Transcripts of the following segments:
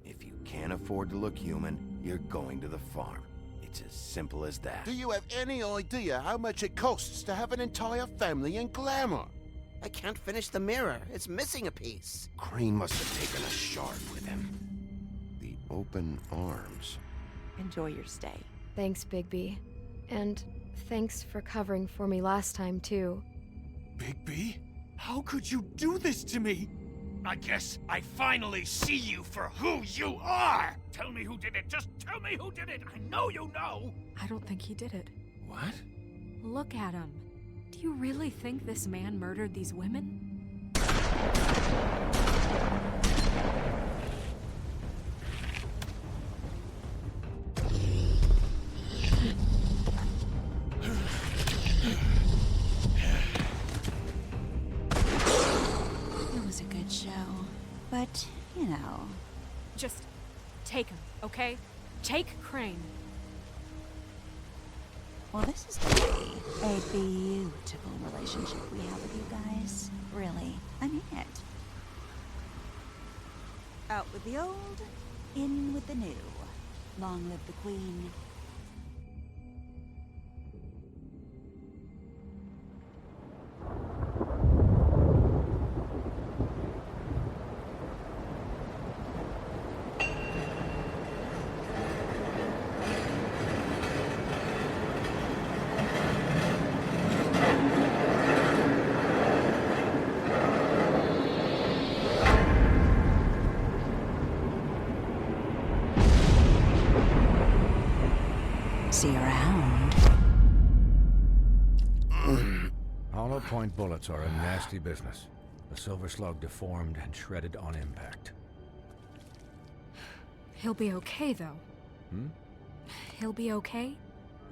If you can't afford to look human, you're going to the farm. It's as simple as that. Do you have any idea how much it costs to have an entire family in Glamour? I can't finish the mirror. It's missing a piece. Crane must have taken a shard with him. The open arms. Enjoy your stay. Thanks, Bigby. And thanks for covering for me last time, too. Bigby? How could you do this to me? I guess I finally see you for who you are! Tell me who did it! Just tell me who did it! I know you know! I don't think he did it. What? Look at him. Do you really think this man murdered these women? It was a good show. But, you know... Just take him, okay? Take Crane. Well, this is gonna be a beautiful relationship we have with you guys. Really. I mean it. Out with the old, in with the new. Long live the Queen. See you around. Hollow point bullets are a nasty business. The Silver Slug deformed and shredded on impact. He'll be okay, though. He'll be okay?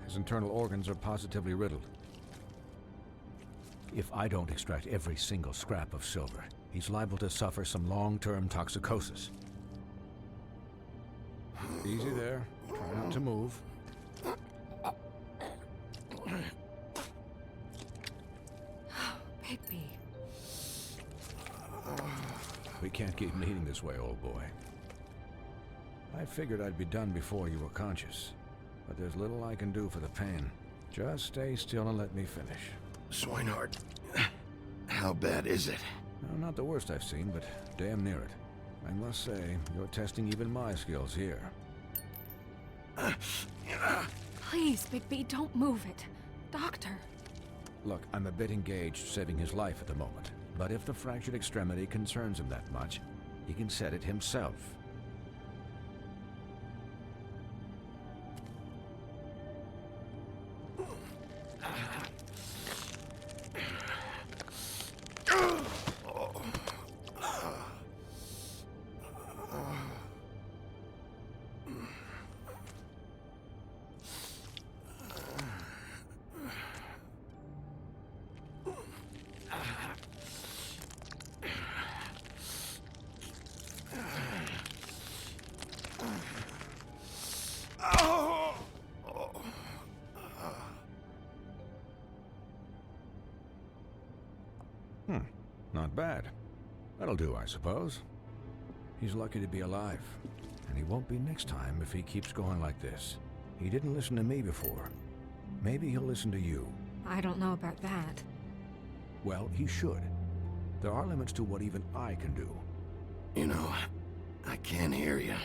His internal organs are positively riddled. If I don't extract every single scrap of silver, he's liable to suffer some long-term toxicosis. Easy there. Try not to move. Bigby. We can't keep meeting this way, old boy. I figured I'd be done before you were conscious, but there's little I can do for the pain. Just stay still and let me finish. Swinehart, how bad is it? No, not the worst I've seen, but damn near it. I must say, you're testing even my skills here. Please, Bigby, don't move it. Doctor. Look, I'm a bit engaged saving his life at the moment, but if the fractured extremity concerns him that much, he can set it himself. Not bad. That'll do, I suppose. He's lucky to be alive, and he won't be next time if he keeps going like this. He didn't listen to me before. Maybe he'll listen to you. I don't know about that. Well, he should. There are limits to what even I can do. You know, I can't hear you.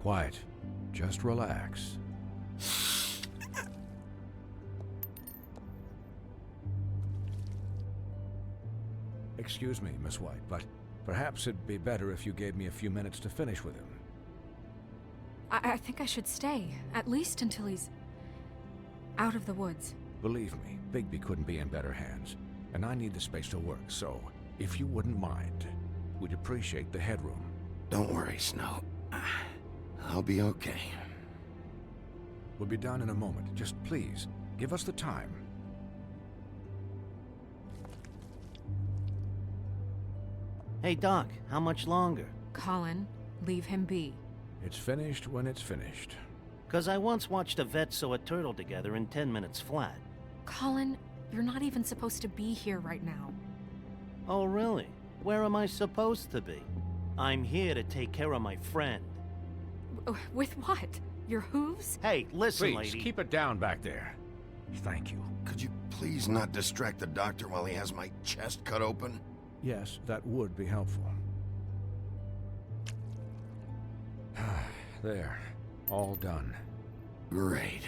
Quiet. Just relax. Excuse me, Miss White, but perhaps it'd be better if you gave me a few minutes to finish with him. I think I should stay, at least until he's out of the woods. Believe me, Bigby couldn't be in better hands, and I need the space to work, so if you wouldn't mind, we'd appreciate the headroom. Don't worry, Snow. I'll be okay. We'll be done in a moment. Just please, give us the time. Hey, Doc, how much longer? Colin, leave him be. It's finished when it's finished. 'Cause I once watched a vet sew a turtle together in 10 minutes flat. Colin, you're not even supposed to be here right now. Oh, really? Where am I supposed to be? I'm here to take care of my friend. With what? Your hooves? Hey, listen, Please, lady. keep it down back there. Thank you. Could you please not distract the doctor while he has my chest cut open? Yes, that would be helpful. There. All done. Great.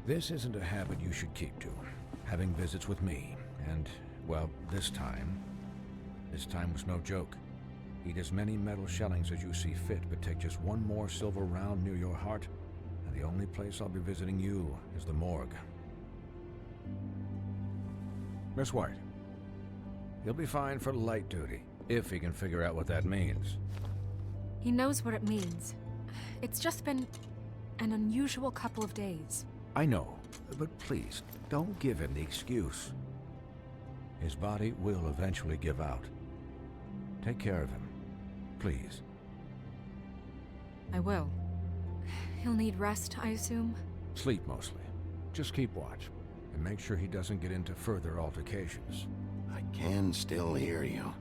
This isn't a habit you should keep to. Having visits with me. And, well, this time was no joke. Eat as many metal shellings as you see fit, but take just one more silver round near your heart, and the only place I'll be visiting you is the morgue. Miss White, he'll be fine for light duty, if he can figure out what that means. He knows what it means. It's just been an unusual couple of days. I know, but please, don't give him the excuse. His body will eventually give out. Take care of him, please. I will. He'll need rest, I assume? Sleep mostly. Just keep watch, and make sure he doesn't get into further altercations. I can still hear you.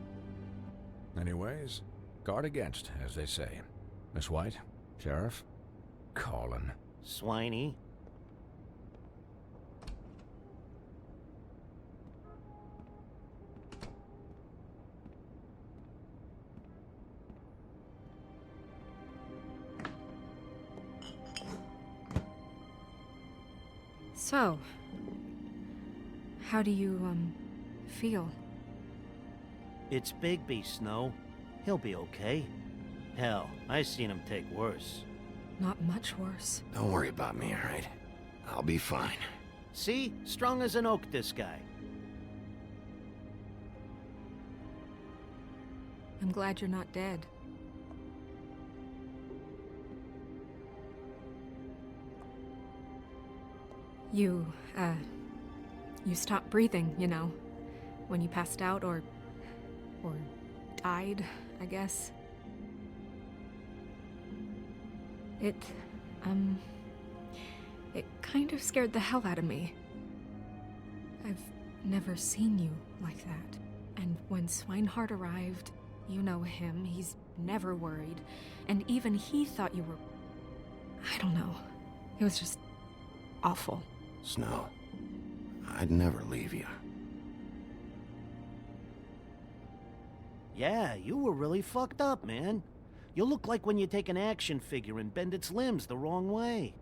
Anyways, guard against, as they say. Miss White, Sheriff, Colin. Swiney. So, how do you, feel? It's Bigby, Snow. He'll be okay. Hell, I seen him take worse. Not much worse. Don't worry about me, all right? I'll be fine. See? Strong as an oak, this guy. I'm glad you're not dead. You stopped breathing, you know, when you passed out or died, I guess. It kind of scared the hell out of me. I've never seen you like that. And when Swinehart arrived, you know him, he's never worried. And even he thought you were... I don't know. It was just awful. Snow, I'd never leave you. Yeah, you were really fucked up, man. You look like when you take an action figure and bend its limbs the wrong way.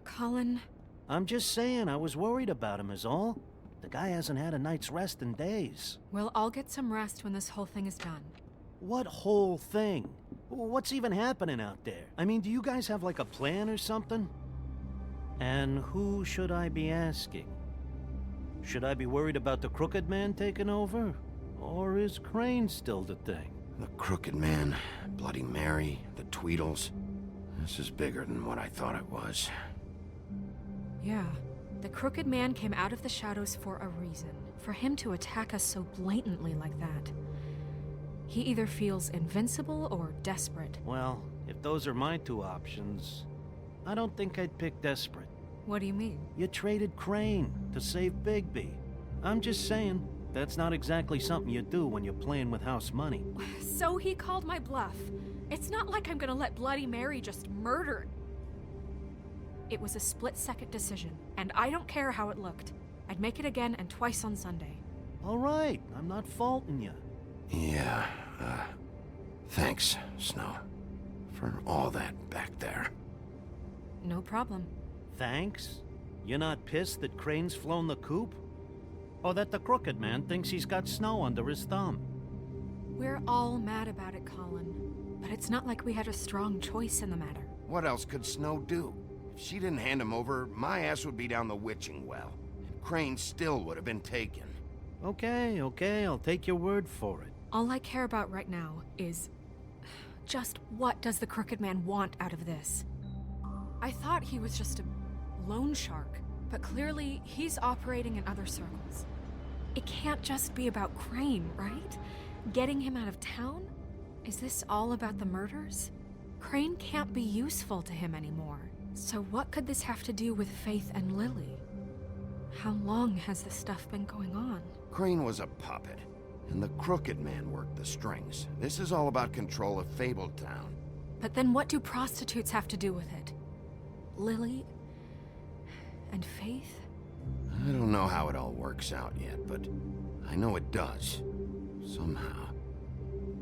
Colin... I'm just saying, I was worried about him is all. The guy hasn't had a night's rest in days. Well, I'll get some rest when this whole thing is done. What whole thing? What's even happening out there? I mean, do you guys have like a plan or something? And who should I be asking? Should I be worried about the Crooked Man taking over? Or is Crane still the thing? The Crooked Man, Bloody Mary, the Tweedles. This is bigger than what I thought it was. Yeah. The Crooked Man came out of the shadows for a reason. For him to attack us so blatantly like that. He either feels invincible or desperate. Well, if those are my two options, I don't think I'd pick desperate. What do you mean? You traded Crane to save Bigby. I'm just saying, that's not exactly something you do when you're playing with house money. So he called my bluff. It's not like I'm gonna let Bloody Mary just murder. It was a split-second decision, and I don't care how it looked. I'd make it again and twice on Sunday. All right, I'm not faulting you. Yeah, thanks, Snow, for all that back there. No problem. Thanks? You're not pissed that Crane's flown the coop? Or that the Crooked Man thinks he's got Snow under his thumb? We're all mad about it, Colin. But it's not like we had a strong choice in the matter. What else could Snow do? If she didn't hand him over, my ass would be down the witching well. And Crane still would have been taken. Okay, I'll take your word for it. All I care about right now is... just what does the Crooked Man want out of this? I thought he was just a loan shark, but clearly he's operating in other circles. It can't just be about Crane, right? Getting him out of town? Is this all about the murders? Crane can't be useful to him anymore. So what could this have to do with Faith and Lily? How long has this stuff been going on? Crane was a puppet, and the Crooked Man worked the strings. This is all about control of Fabletown. But then what do prostitutes have to do with it? Lily? And Faith? I don't know how it all works out yet, but I know it does. Somehow.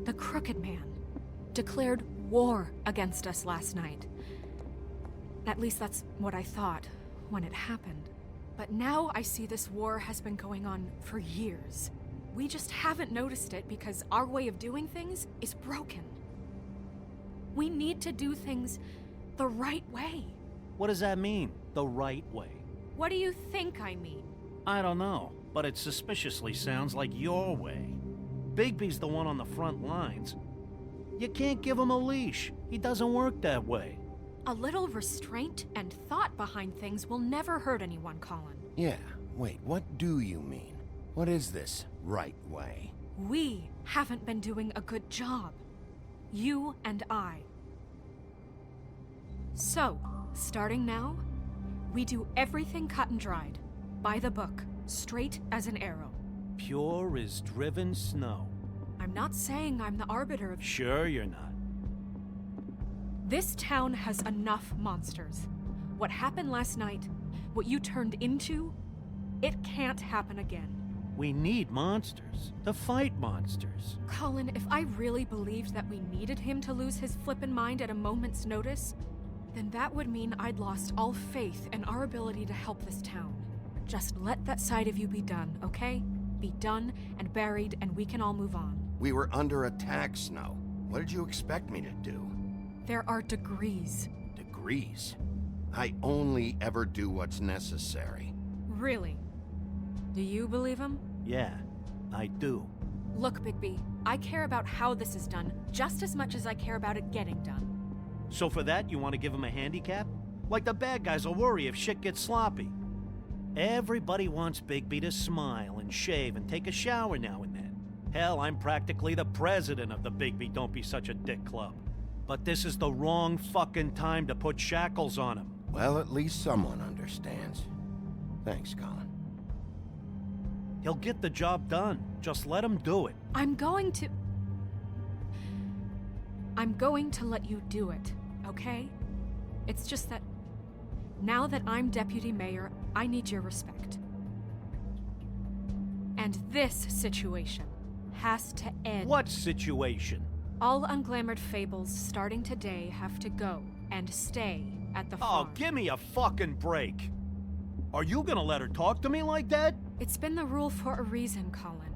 The Crooked Man declared war against us last night. At least that's what I thought when it happened. But now I see this war has been going on for years. We just haven't noticed it because our way of doing things is broken. We need to do things the right way. What does that mean, the right way? What do you think I mean? I don't know, but it suspiciously sounds like your way. Bigby's the one on the front lines. You can't give him a leash. He doesn't work that way. A little restraint and thought behind things will never hurt anyone, Colin. Yeah, wait, what do you mean? What is this right way? We haven't been doing a good job. You and I. So, starting now, we do everything cut and dried. By the book, straight as an arrow. Pure as driven snow. I'm not saying I'm the arbiter of... Sure you're not. This town has enough monsters. What happened last night, what you turned into, it can't happen again. We need monsters to fight monsters. Colin, if I really believed that we needed him to lose his flippin' mind at a moment's notice, then that would mean I'd lost all faith in our ability to help this town. Just let that side of you be done, okay? Be done and buried, and we can all move on. We were under attack, Snow. What did you expect me to do? There are degrees. Degrees? I only ever do what's necessary. Really? Do you believe him? Yeah, I do. Look, Bigby, I care about how this is done just as much as I care about it getting done. So for that, you want to give him a handicap? Like the bad guys will worry if shit gets sloppy. Everybody wants Bigby to smile and shave and take a shower now and then. Hell, I'm practically the president of the Bigby Don't Be Such a Dick Club. But this is the wrong fucking time to put shackles on him. Well, at least someone understands. Thanks, Colin. He'll get the job done. Just let him do it. I'm going to let you do it, okay? It's just that now that I'm deputy mayor, I need your respect. And this situation has to end. What situation? All unglamored fables starting today have to go and stay at the farm. Oh, give me a fucking break. Are you gonna let her talk to me like that? It's been the rule for a reason, Colin.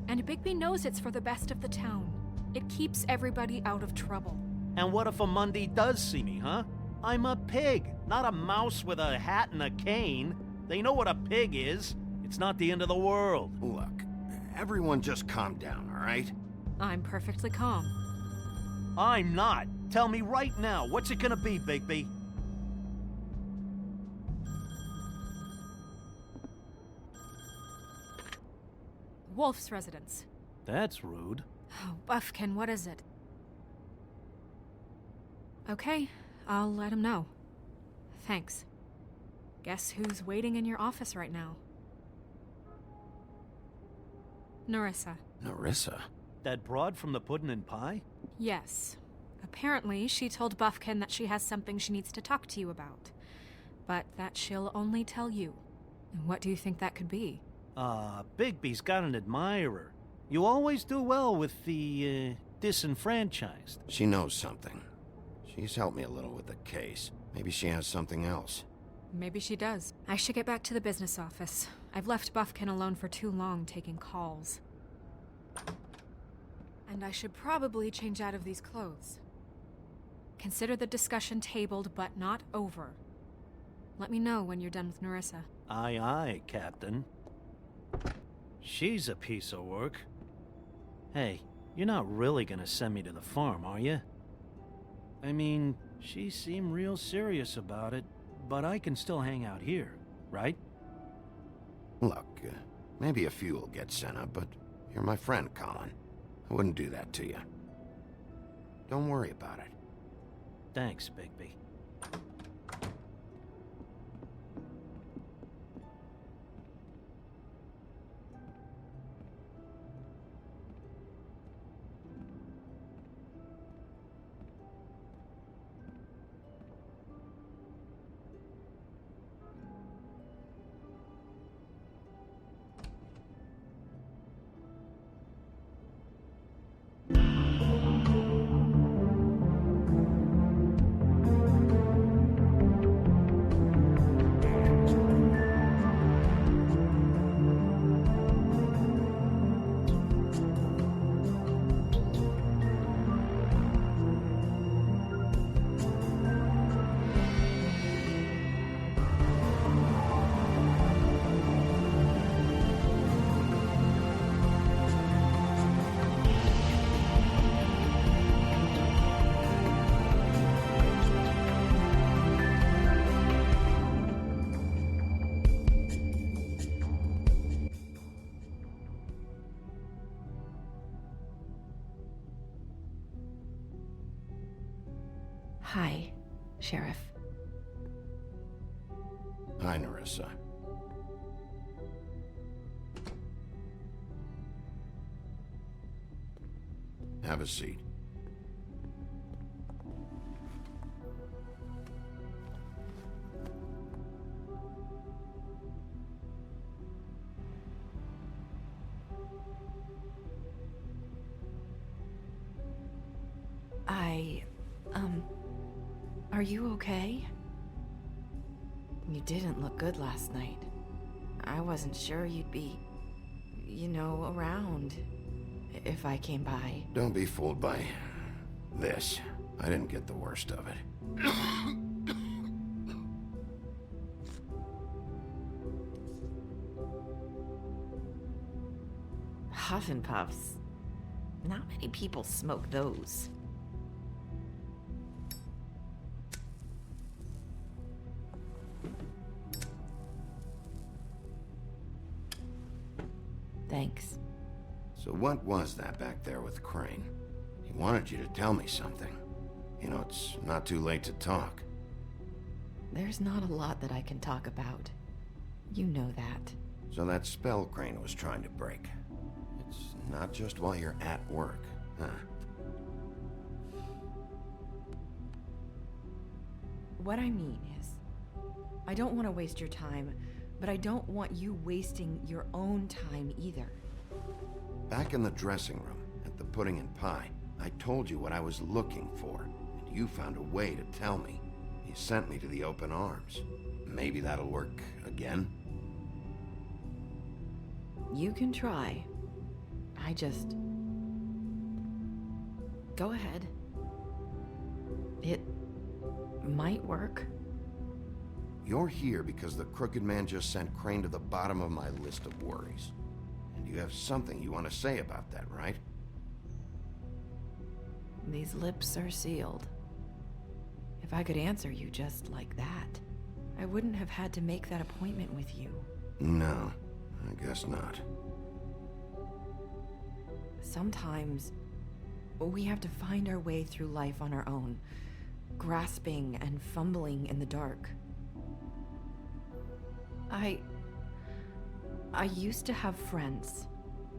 And Bigby knows it's for the best of the town. It keeps everybody out of trouble. And what if a Mundy does see me, huh? I'm a pig, not a mouse with a hat and a cane. They know what a pig is. It's not the end of the world. Look, everyone just calm down, all right? I'm perfectly calm. I'm not. Tell me right now, what's it gonna be, Bigby? Wolf's residence. That's rude. Oh, Buffkin, what is it? Okay, I'll let him know. Thanks. Guess who's waiting in your office right now? Nerissa. Nerissa? That broad from the Puddin' and Pie? Yes. Apparently, she told Buffkin that she has something she needs to talk to you about. But that she'll only tell you. And what do you think that could be? Bigby's got an admirer. You always do well with the, disenfranchised. She knows something. She's helped me a little with the case. Maybe she has something else. Maybe she does. I should get back to the business office. I've left Buffkin alone for too long taking calls. And I should probably change out of these clothes. Consider the discussion tabled but not over. Let me know when you're done with Nerissa. Aye, aye, Captain. She's a piece of work. Hey, you're not really gonna send me to the farm, are you? I mean, she seemed real serious about it, but I can still hang out here, right? Look, Maybe a few will get sent up, but you're my friend, Colin. I wouldn't do that to you. Don't worry about it. Thanks, Bigby. Hi, Sheriff. Hi, Nerissa. Have a seat. Are you okay? You didn't look good last night. I wasn't sure you'd be, around if I came by. Don't be fooled by this. I didn't get the worst of it. Huff and Puffs. Not many people smoke those. Thanks. So what was that back there with Crane? He wanted you to tell me something. You know, it's not too late to talk. There's not a lot that I can talk about. You know that. So that spell Crane was trying to break. It's not just while you're at work, huh? What I mean is, I don't want to waste your time, but I don't want you wasting your own time either. Back in the dressing room, at the pudding and pie, I told you what I was looking for, and you found a way to tell me. You sent me to the open arms. Maybe that'll work again? You can try. Go ahead. It might work. You're here because the Crooked Man just sent Crane to the bottom of my list of worries. And you have something you want to say about that, right? These lips are sealed. If I could answer you just like that, I wouldn't have had to make that appointment with you. No, I guess not. Sometimes, we have to find our way through life on our own, grasping and fumbling in the dark. I used to have friends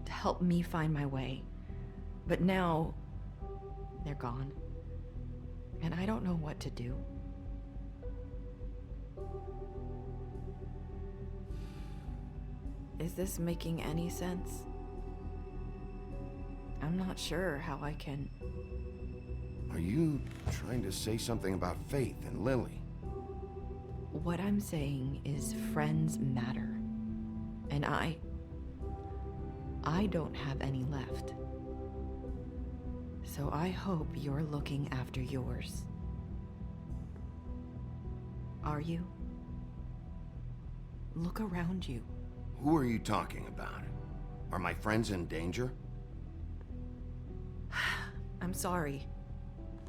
to help me find my way, but now they're gone, and I don't know what to do. Is this making any sense? I'm not sure how I can... Are you trying to say something about Faith and Lily? What I'm saying is friends matter. And I don't have any left. So I hope you're looking after yours. Are you? Look around you. Who are you talking about? Are my friends in danger? I'm sorry.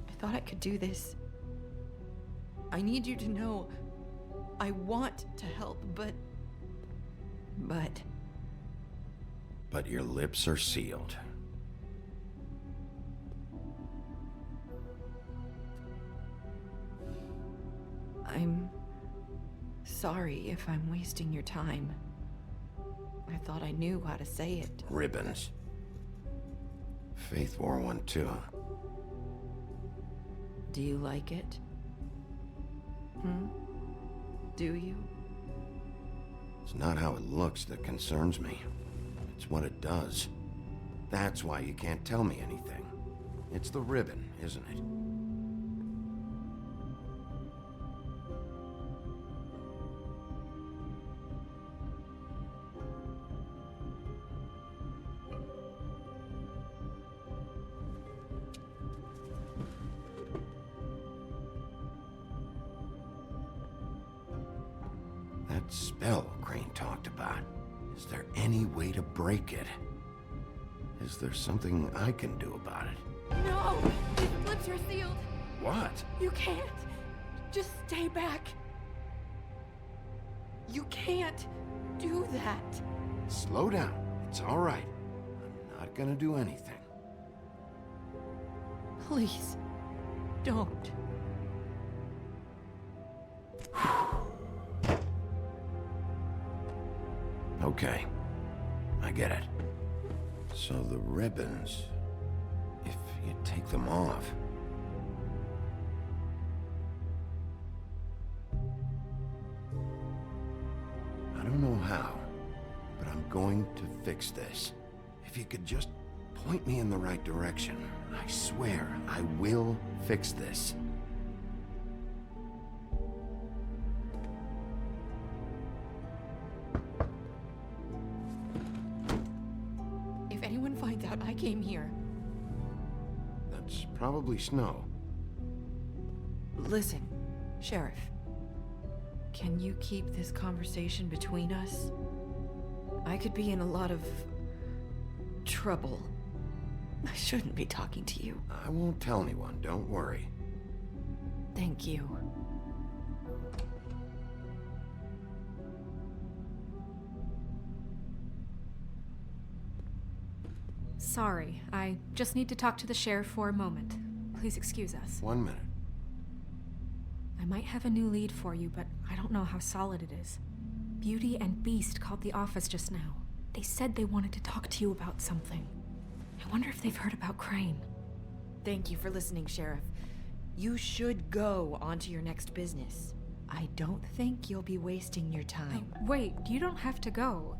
I thought I could do this. I need you to know I want to help, but but your lips are sealed. I'm sorry if I'm wasting your time. I thought I knew how to say it. Ribbons. Faith wore one too. Do you like it? Do you? It's not how it looks that concerns me. It's what it does. That's why you can't tell me anything. It's the ribbon, isn't it? That spell Crane talked about. Is there any way to break it? Is there something I can do about it? No! These lips are sealed! What? You can't! Just stay back! You can't do that! Slow down. It's all right. I'm not gonna do anything. Please, don't. Okay. I get it. So the ribbons, if you take them off... I don't know how, but I'm going to fix this. If you could just point me in the right direction, I swear I will fix this. If anyone finds out I came here... That's probably Snow. Listen, Sheriff. Can you keep this conversation between us? I could be in a lot of... trouble. I shouldn't be talking to you. I won't tell anyone, don't worry. Thank you. Sorry, I just need to talk to the sheriff for a moment. Please excuse us. 1 minute. I might have a new lead for you, but I don't know how solid it is. Beauty and Beast called the office just now. They said they wanted to talk to you about something. I wonder if they've heard about Crane. Thank you for listening, Sheriff. You should go on to your next business. I don't think you'll be wasting your time. Wait, you don't have to go.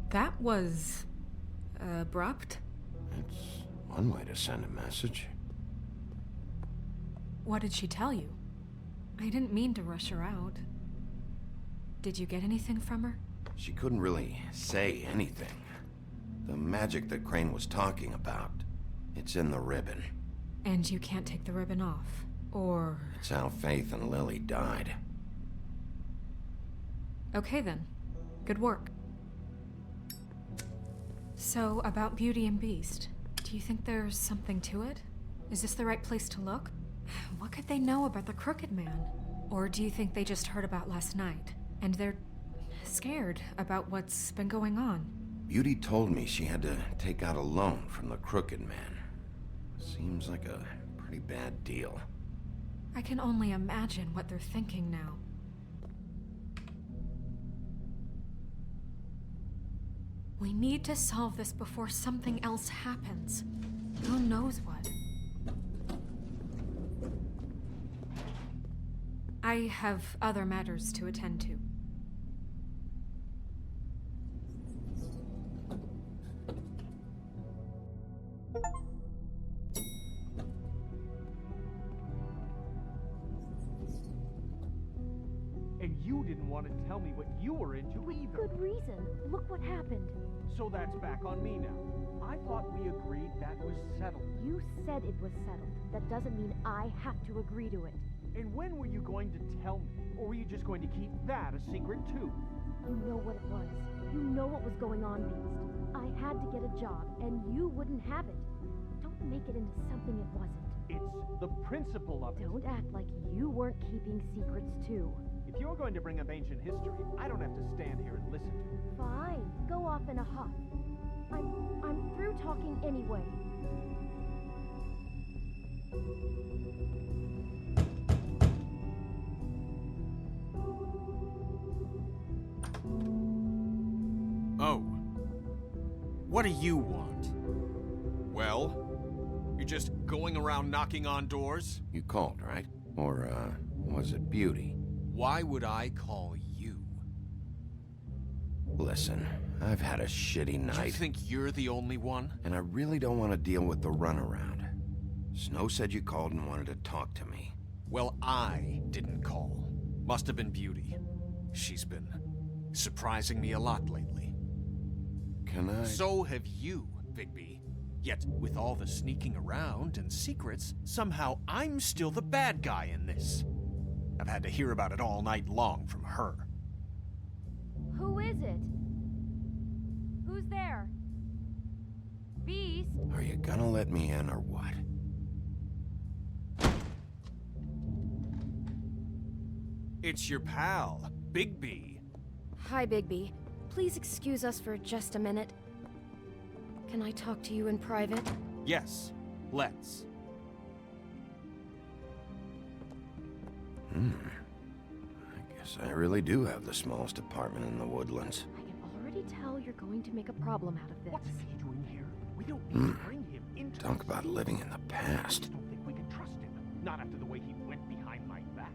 That was... abrupt? It's one way to send a message. What did she tell you? I didn't mean to rush her out. Did you get anything from her? She couldn't really say anything. The magic that Crane was talking about, it's in the ribbon. And you can't take the ribbon off, or... It's how Faith and Lily died. Okay then. Good work. So, about Beauty and Beast, do you think there's something to it? Is this the right place to look? What could they know about the Crooked Man? Or do you think they just heard about last night, and they're scared about what's been going on? Beauty told me she had to take out a loan from the Crooked Man. Seems like a pretty bad deal. I can only imagine what they're thinking now. We need to solve this before something else happens. Who knows what? I have other matters to attend to. And you didn't want to tell me what you were into either. Good reason. Look what happened. So that's back on me now. I thought we agreed that was settled. You said it was settled. That doesn't mean I have to agree to it. And when were you going to tell me? Or were you just going to keep that a secret too? You know what it was. You know what was going on, Beast. I had to get a job, and you wouldn't have it. Don't make it into something it wasn't. It's the principle of it. Don't act like you weren't keeping secrets too. If you're going to bring up ancient history, I don't have to stand here and listen to it. Fine. Go off in a huff. I'm through talking anyway. Oh. What do you want? Well, you're just going around knocking on doors? You called, right? Or, was it Beauty? Why would I call you? Listen, I've had a shitty night. You think you're the only one? And I really don't want to deal with the runaround. Snow said you called and wanted to talk to me. Well, I didn't call. Must have been Beauty. She's been surprising me a lot lately. Can I? So have you, Bigby. Yet, with all the sneaking around and secrets, somehow I'm still the bad guy in this. I've had to hear about it all night long from her. Who is it? Who's there? Beast? Are you gonna let me in or what? It's your pal, Bigby. Hi, Bigby. Please excuse us for just a minute. Can I talk to you in private? Yes, let's. I guess I really do have the smallest apartment in the Woodlands. I can already tell you're going to make a problem out of this. What's he doing here? We don't need to bring him into Talk this. about living in the I past. just don't think we can trust him. Not after the way he went behind my back.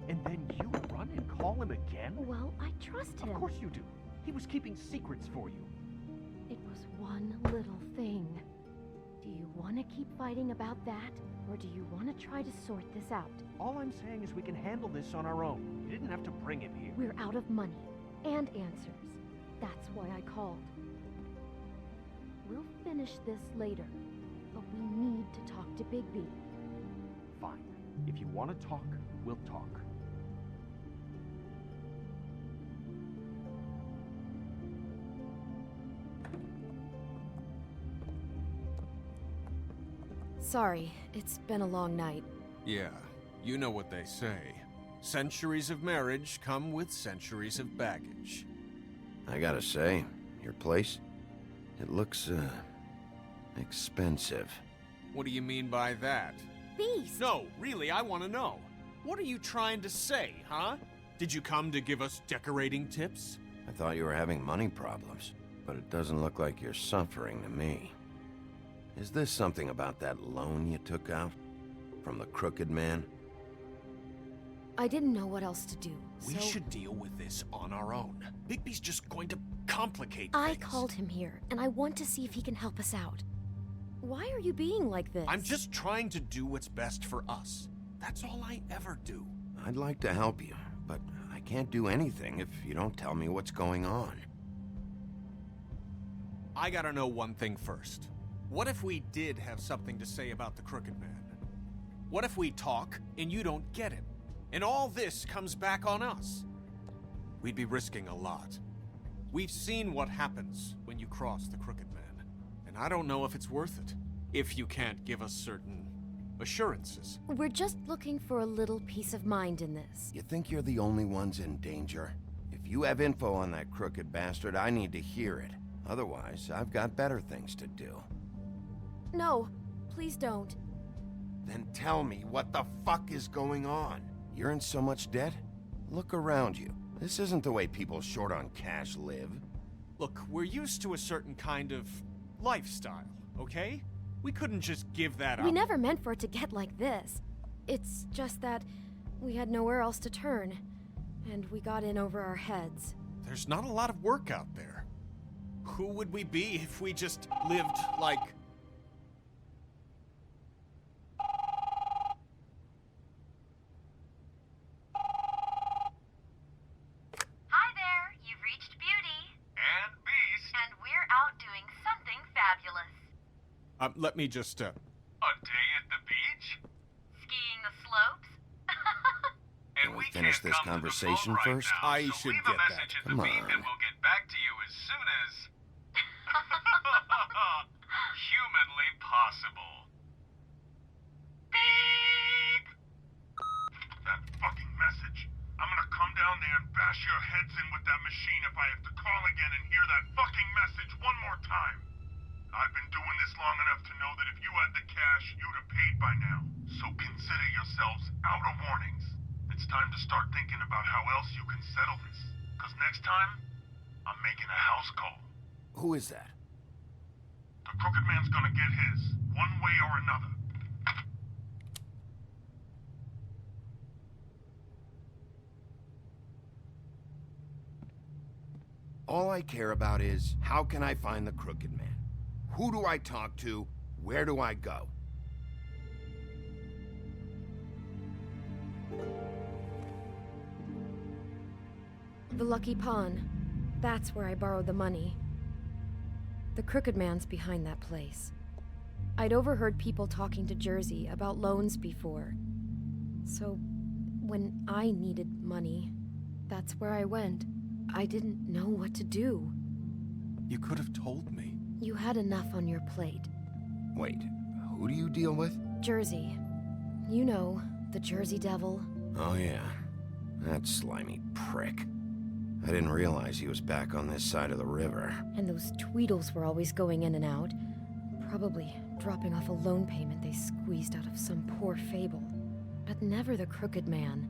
And then you run and call him again? Well, I trust him. Of course you do. He was keeping secrets for you. It was one little thing. Do you want to keep fighting about that? Or do you want to try to sort this out? All I'm saying is we can handle this on our own. You didn't have to bring him here. We're out of money and answers. That's why I called. We'll finish this later, but we need to talk to Bigby. Fine. If you want to talk, we'll talk. Sorry, it's been a long night. Yeah, you know what they say. Centuries of marriage come with centuries of baggage. I gotta say, your place, it looks, expensive. What do you mean by that? Beast! No, really, I want to know. What are you trying to say, huh? Did you come to give us decorating tips? I thought you were having money problems, but it doesn't look like you're suffering to me. Is this something about that loan you took out? From the Crooked Man? I didn't know what else to do, We so should deal with this on our own. Bigby's just going to complicate I things. called him here, and I want to see if he can help us out. Why are you being like this? I'm just trying to do what's best for us. That's all I ever do. I'd like to help you, but I can't do anything if you don't tell me what's going on. I gotta know one thing first. What if we did have something to say about the Crooked Man? What if we talk and you don't get him? And all this comes back on us? We'd be risking a lot. We've seen what happens when you cross the Crooked Man. And I don't know if it's worth it. If you can't give us certain assurances. We're just looking for a little peace of mind in this. You think you're the only ones in danger? If you have info on that crooked bastard, I need to hear it. Otherwise, I've got better things to do. No, please don't. Then tell me what the fuck is going on? You're in so much debt? Look around you. This isn't the way people short on cash live. Look, we're used to a certain kind of lifestyle, okay? We couldn't just give that up. We never meant for it to get like this. It's just that we had nowhere else to turn, and we got in over our heads. There's not a lot of work out there. Who would we be if we just lived like... Hi there, you've reached Beauty. And Beast. And we're out doing something fabulous. Let me just, A day at the beach? Skiing the slopes? Can we finish this conversation first? I should Leave get a message that. in the Come beep on. and we'll get back to you as soon as... humanly possible. Beep! That fucking message. I'm gonna come down there and bash your heads in with that machine if I have to call again and hear that fucking message one more time. I've been doing this long enough to know that if you had the cash, you'd have paid by now. So consider yourselves out of warnings. It's time to start thinking about how else you can settle this. Because next time, I'm making a house call. Who is that? The Crooked Man's gonna get his, one way or another. All I care about is, how can I find the Crooked Man? Who do I talk to? Where do I go? The Lucky Pawn. That's where I borrowed the money. The Crooked Man's behind that place. I'd overheard people talking to Jersey about loans before. So, when I needed money, that's where I went. I didn't know what to do. You could have told me. You had enough on your plate. Wait, who do you deal with? Jersey. You know, the Jersey Devil. Oh yeah, that slimy prick. I didn't realize he was back on this side of the river. And those Tweedles were always going in and out. Probably dropping off a loan payment they squeezed out of some poor fable. But never the Crooked Man.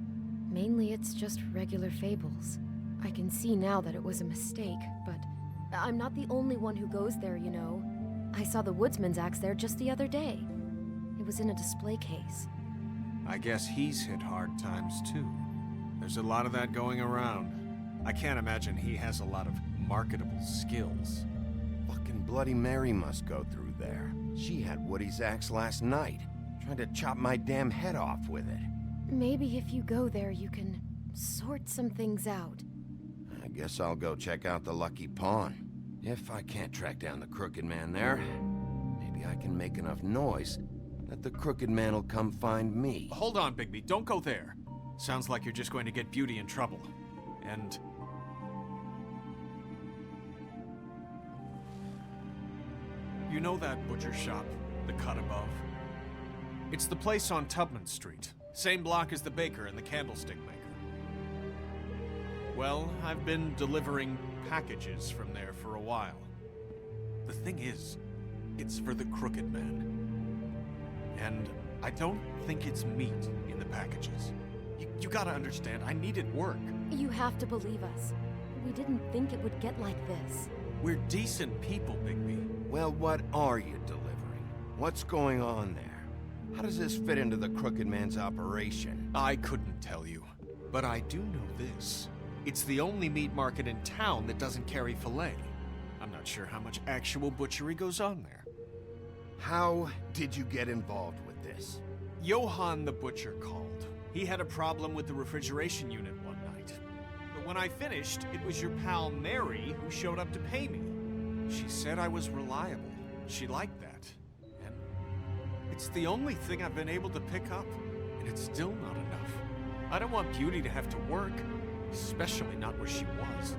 Mainly it's just regular fables. I can see now that it was a mistake, but I'm not the only one who goes there, you know. I saw the Woodsman's axe there just the other day. It was in a display case. I guess he's hit hard times too. There's a lot of that going around. I can't imagine he has a lot of marketable skills. Fucking Bloody Mary must go through there. She had Woody's axe last night. Tried to chop my damn head off with it. Maybe if you go there, you can sort some things out. I guess I'll go check out the Lucky Pawn. If I can't track down the Crooked Man there, maybe I can make enough noise that the Crooked Man will come find me. Hold on, Bigby. Don't go there. Sounds like you're just going to get Beauty in trouble. And... you know that butcher shop, the cut above? It's the place on Tubman Street. Same block as the baker and the candlestick maker. Well, I've been delivering packages from there for a while. The thing is, it's for the Crooked Man. And I don't think it's meat in the packages. You gotta understand, I needed work. You have to believe us. We didn't think it would get like this. We're decent people, Bigby. Well, what are you delivering? What's going on there? How does this fit into the Crooked Man's operation? I couldn't tell you, but I do know this. It's the only meat market in town that doesn't carry filet. I'm not sure how much actual butchery goes on there. How did you get involved with this? Johann the butcher called. He had a problem with the refrigeration unit one night. But when I finished, it was your pal Mary who showed up to pay me. She said I was reliable. She liked that. And it's the only thing I've been able to pick up, and it's still not enough. I don't want Beauty to have to work, especially not where she was.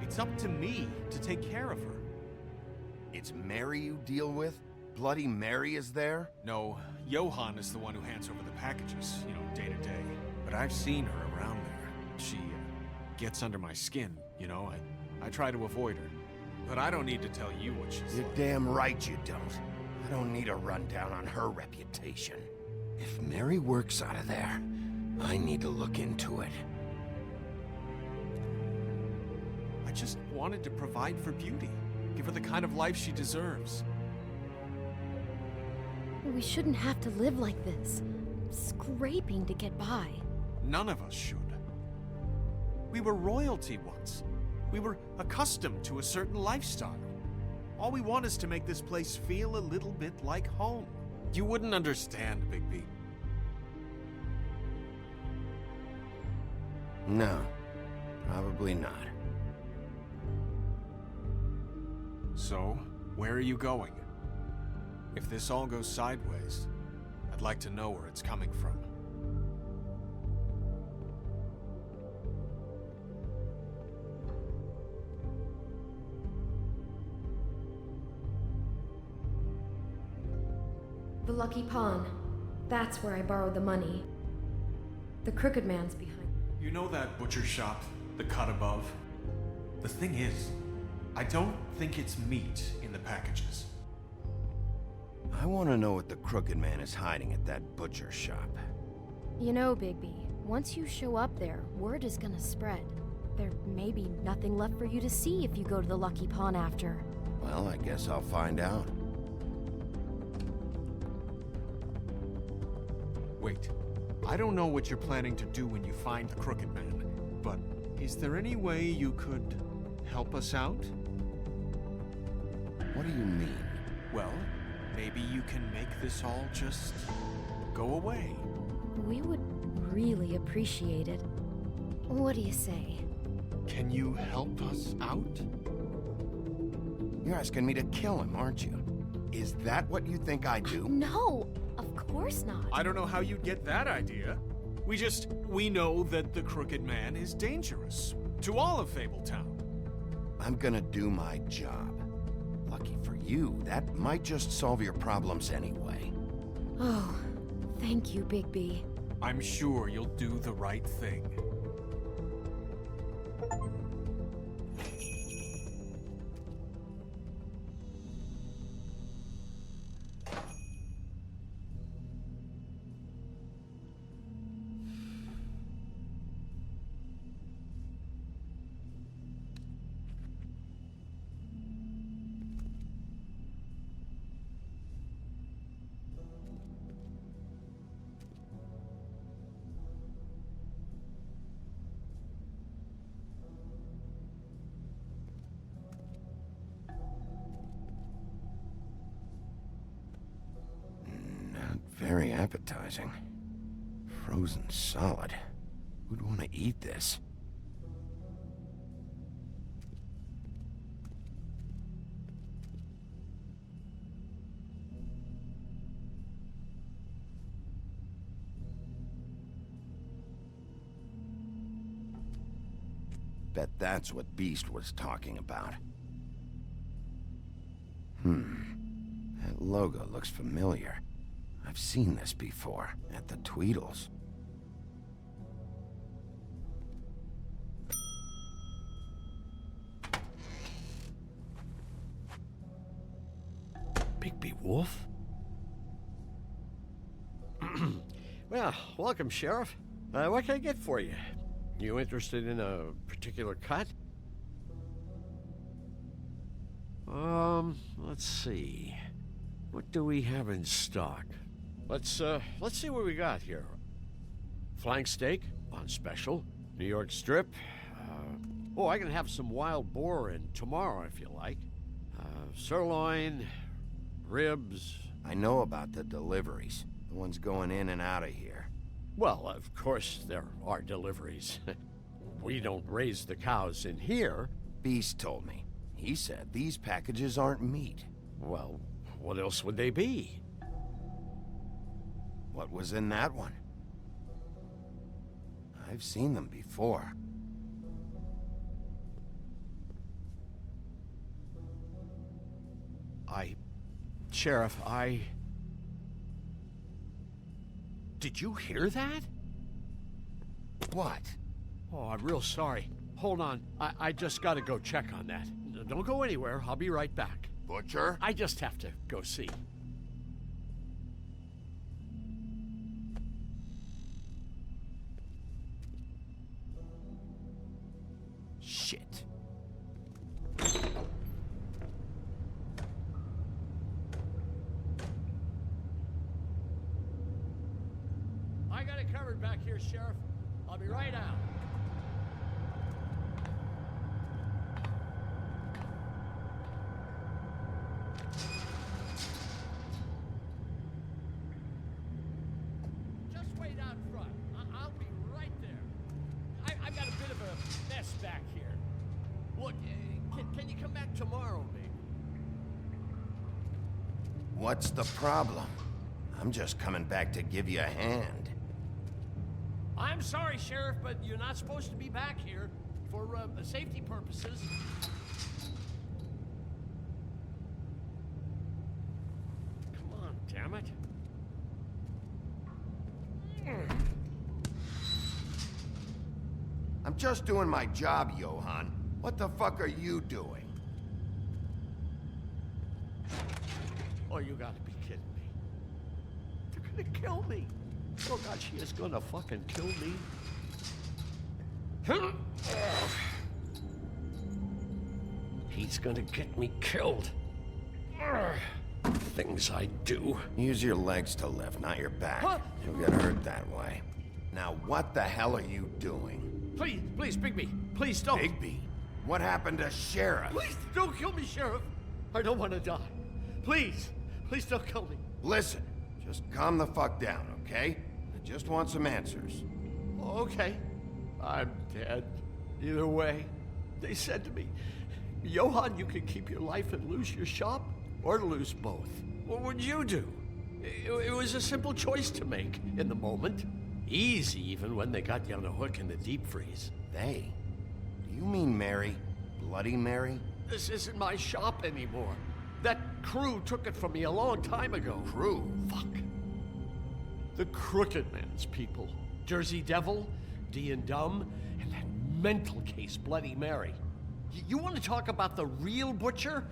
It's up to me to take care of her. It's Mary you deal with? Bloody Mary is there? No, Johann is the one who hands over the packages, you know, day to day. But I've seen her around there. She gets under my skin, you know. I try to avoid her. But I don't need to tell you what she's You're like. damn right you don't. I don't need a rundown on her reputation. If Mary works out of there, I need to look into it. I just wanted to provide for Beauty. Give her the kind of life she deserves. We shouldn't have to live like this, scraping to get by. None of us should. We were royalty once. We were accustomed to a certain lifestyle. All we want is to make this place feel a little bit like home. You wouldn't understand, Bigby. No, probably not. So, where are you going? If this all goes sideways, I'd like to know where it's coming from. The Lucky Pawn. That's where I borrowed the money. The Crooked Man's behind. You know that butcher shop, the cut above? The thing is, I don't think it's meat in the packages. I want to know what the Crooked Man is hiding at that butcher shop. You know, Bigby, once you show up there, word is gonna spread. There may be nothing left for you to see if you go to the Lucky Pawn after. Well, I guess I'll find out. Wait, I don't know what you're planning to do when you find the Crooked Man, but is there any way you could help us out? What do you mean? Well, maybe you can make this all just go away. We would really appreciate it. What do you say? Can you help us out? You're asking me to kill him, aren't you? Is that what you think I do? No, of course not. I don't know how you'd get that idea. We know that the Crooked Man is dangerous to all of Fabletown. I'm gonna do my job. Lucky for you, that might just solve your problems anyway. Oh, thank you, Bigby. I'm sure you'll do the right thing. Very appetizing. Frozen solid. Who'd want to eat this? Bet that's what Beast was talking about. That logo looks familiar. I've seen this before, at the Tweedles. Bigby Wolf? Well, welcome, Sheriff. What can I get for you? You interested in a particular cut? Let's see. What do we have in stock? Let's see what we got here. Flank steak on special. New York strip. Oh, I can have some wild boar in tomorrow if you like. Sirloin, ribs. I know about the deliveries. The ones going in and out of here. Well, of course there are deliveries. We don't raise the cows in here. Beast told me. He said these packages aren't meat. Well, what else would they be? What was in that one? I've seen them before. Sheriff, Did you hear that? What? Oh, I'm real sorry. Hold on. I just gotta go check on that. Don't go anywhere. I'll be right back. Butcher? I just have to go see. Shit. I got it covered back here, Sheriff. I'll be right out. Just wait out front. I'll be right there. I've got a bit of a mess back here. Look, can you come back tomorrow, maybe? What's the problem? I'm just coming back to give you a hand. I'm sorry, Sheriff, but you're not supposed to be back here for safety purposes. Come on, damn it. I'm just doing my job, Johann. What the fuck are you doing? Oh, you gotta be kidding me. They're gonna kill me. Oh God, she is gonna fucking kill me. He's gonna get me killed. Things I do. Use your legs to lift, not your back. Huh? You'll get hurt that way. Now, what the hell are you doing? Please, please, Bigby. Please don't. Bigby? What happened to Sheriff? Please don't kill me, Sheriff. I don't want to die. Please, please don't kill me. Listen, just calm the fuck down, okay? I just want some answers. Okay. I'm dead. Either way. They said to me, Johann, you can keep your life and lose your shop, or lose both. What would you do? It was a simple choice to make in the moment. Easy, even when they got you on a hook in the deep freeze. They? Do you mean Mary? Bloody Mary? This isn't my shop anymore. That crew took it from me a long time ago. Crew? Fuck. The Crooked Man's people. Jersey Devil, D and Dumb, and that mental case, Bloody Mary. You want to talk about the real butcher?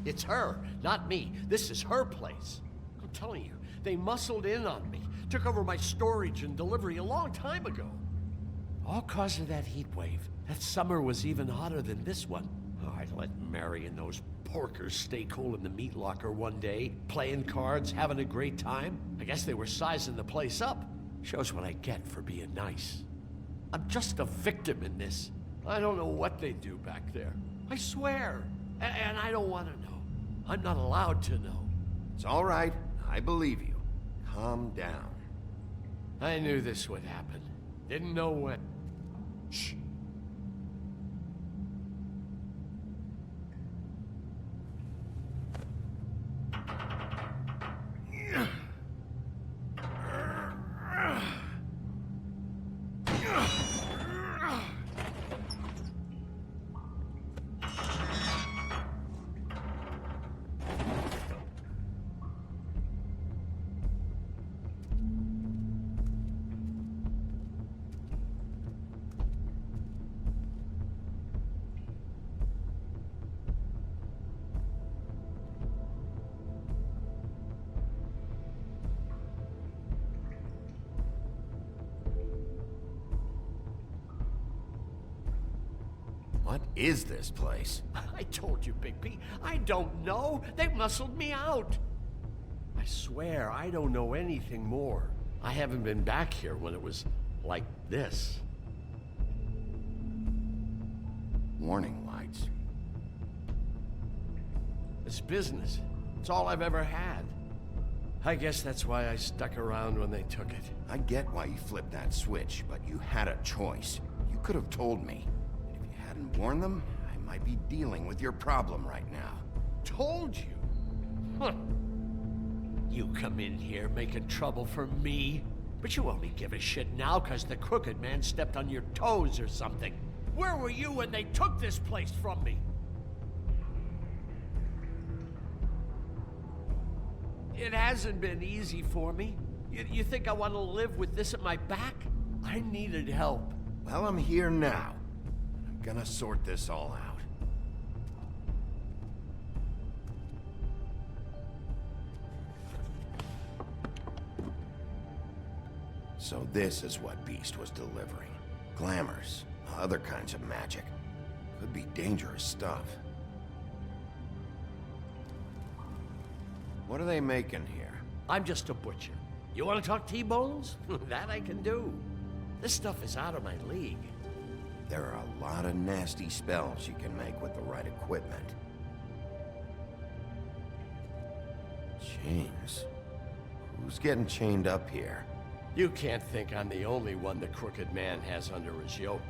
It's her, not me. This is her place. I'm telling you, they muscled in on me, took over my storage and delivery a long time ago. All cause of that heat wave. That summer was even hotter than this one. Oh, I let Mary and those porkers stay cool in the meat locker one day, playing cards, having a great time. I guess they were sizing the place up. Shows what I get for being nice. I'm just a victim in this. I don't know what they do back there. I swear. And I don't want to know. I'm not allowed to know. It's all right. I believe you. Calm down. I knew this would happen. Didn't know when. Shh. What is this place? I told you, Bigby. I don't know. They muscled me out. I swear, I don't know anything more. I haven't been back here when it was like this. Warning lights. It's business. It's all I've ever had. I guess that's why I stuck around when they took it. I get why you flipped that switch, but you had a choice. You could have told me. If you hadn't warned them, I might be dealing with your problem right now. Told you? Huh. You come in here making trouble for me, but you only give a shit now because the Crooked Man stepped on your toes or something. Where were you when they took this place from me? It hasn't been easy for me. You think I want to live with this at my back? I needed help. Well, I'm here now. I'm gonna sort this all out. So this is what Beast was delivering. Glamours, other kinds of magic. Could be dangerous stuff. What are they making here? I'm just a butcher. You want to talk T-bones? That I can do. This stuff is out of my league. There are a lot of nasty spells you can make with the right equipment. Chains? Who's getting chained up here? You can't think I'm the only one the Crooked Man has under his yoke.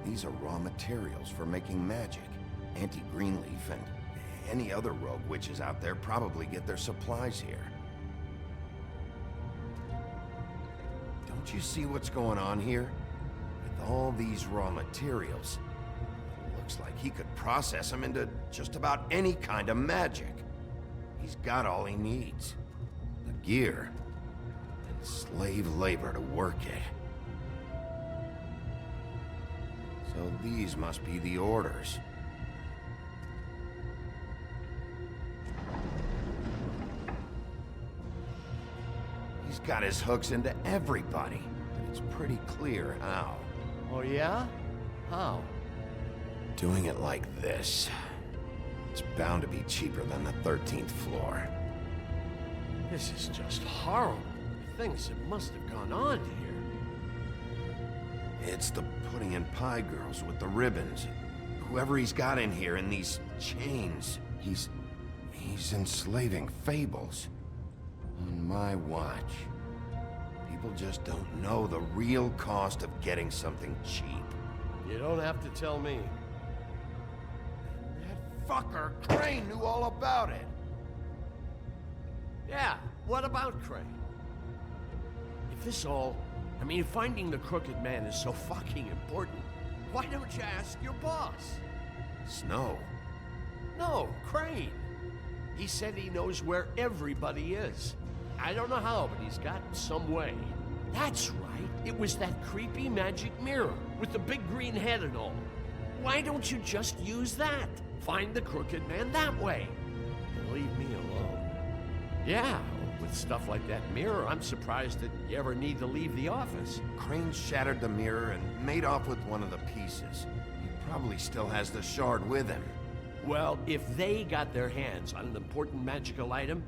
These are raw materials for making magic. Auntie Greenleaf and any other rogue witches out there probably get their supplies here. Don't you see what's going on here? With all these raw materials, it looks looks like he could process him into just about any kind of magic. He's got all he needs. The gear and slave labor to work it. So these must be the orders. He's got his hooks into everybody. It's pretty clear how. Oh, yeah? How? Doing it like this. It's bound to be cheaper than the 13th floor. This is just horrible. The things that must have gone on here. It's the pudding and pie girls with the ribbons. Whoever he's got in here in these chains, he's enslaving fables. On my watch. People just don't know the real cost of getting something cheap. You don't have to tell me. That fucker Crane knew all about it. Yeah, what about Crane? If this all... I mean, if finding the Crooked Man is so fucking important, why don't you ask your boss? Snow? No, Crane. He said he knows where everybody is. I don't know how, but he's got some way. That's right. It was that creepy magic mirror with the big green head and all. Why don't you just use that? Find the Crooked Man that way. And leave me alone. Yeah, with stuff like that mirror, I'm surprised that you ever need to leave the office. Crane shattered the mirror and made off with one of the pieces. He probably still has the shard with him. Well, if they got their hands on an important magical item,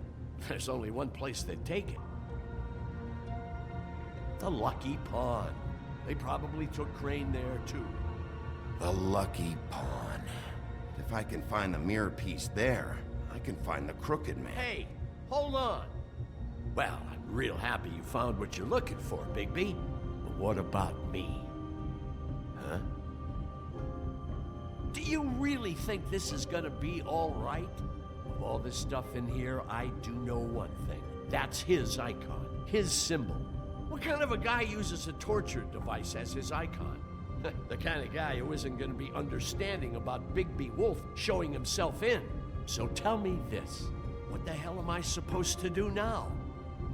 there's only one place they'd take it. The Lucky Pawn. They probably took Crane there, too. The Lucky Pawn. If I can find the mirror piece there, I can find the Crooked Man. Hey, hold on. Well, I'm real happy you found what you're looking for, Bigby. But what about me? Huh? Do you really think this is gonna be all right? Of all this stuff in here, I do know one thing. That's his icon, his symbol. What kind of a guy uses a torture device as his icon? The kind of guy who isn't gonna be understanding about Bigby Wolf showing himself in. So tell me this, what the hell am I supposed to do now?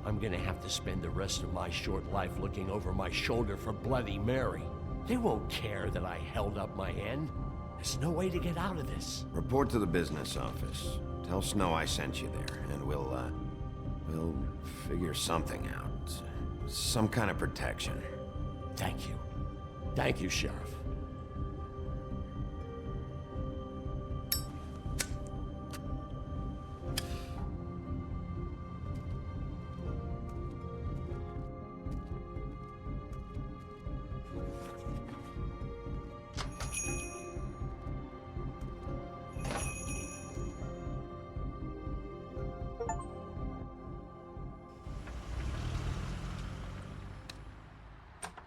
I'm gonna have to spend the rest of my short life looking over my shoulder for Bloody Mary. They won't care that I held up my end. There's no way to get out of this. Report to the business office. Tell Snow I sent you there, and we'll figure something out. Some kind of protection. Thank you. Thank you, Sheriff.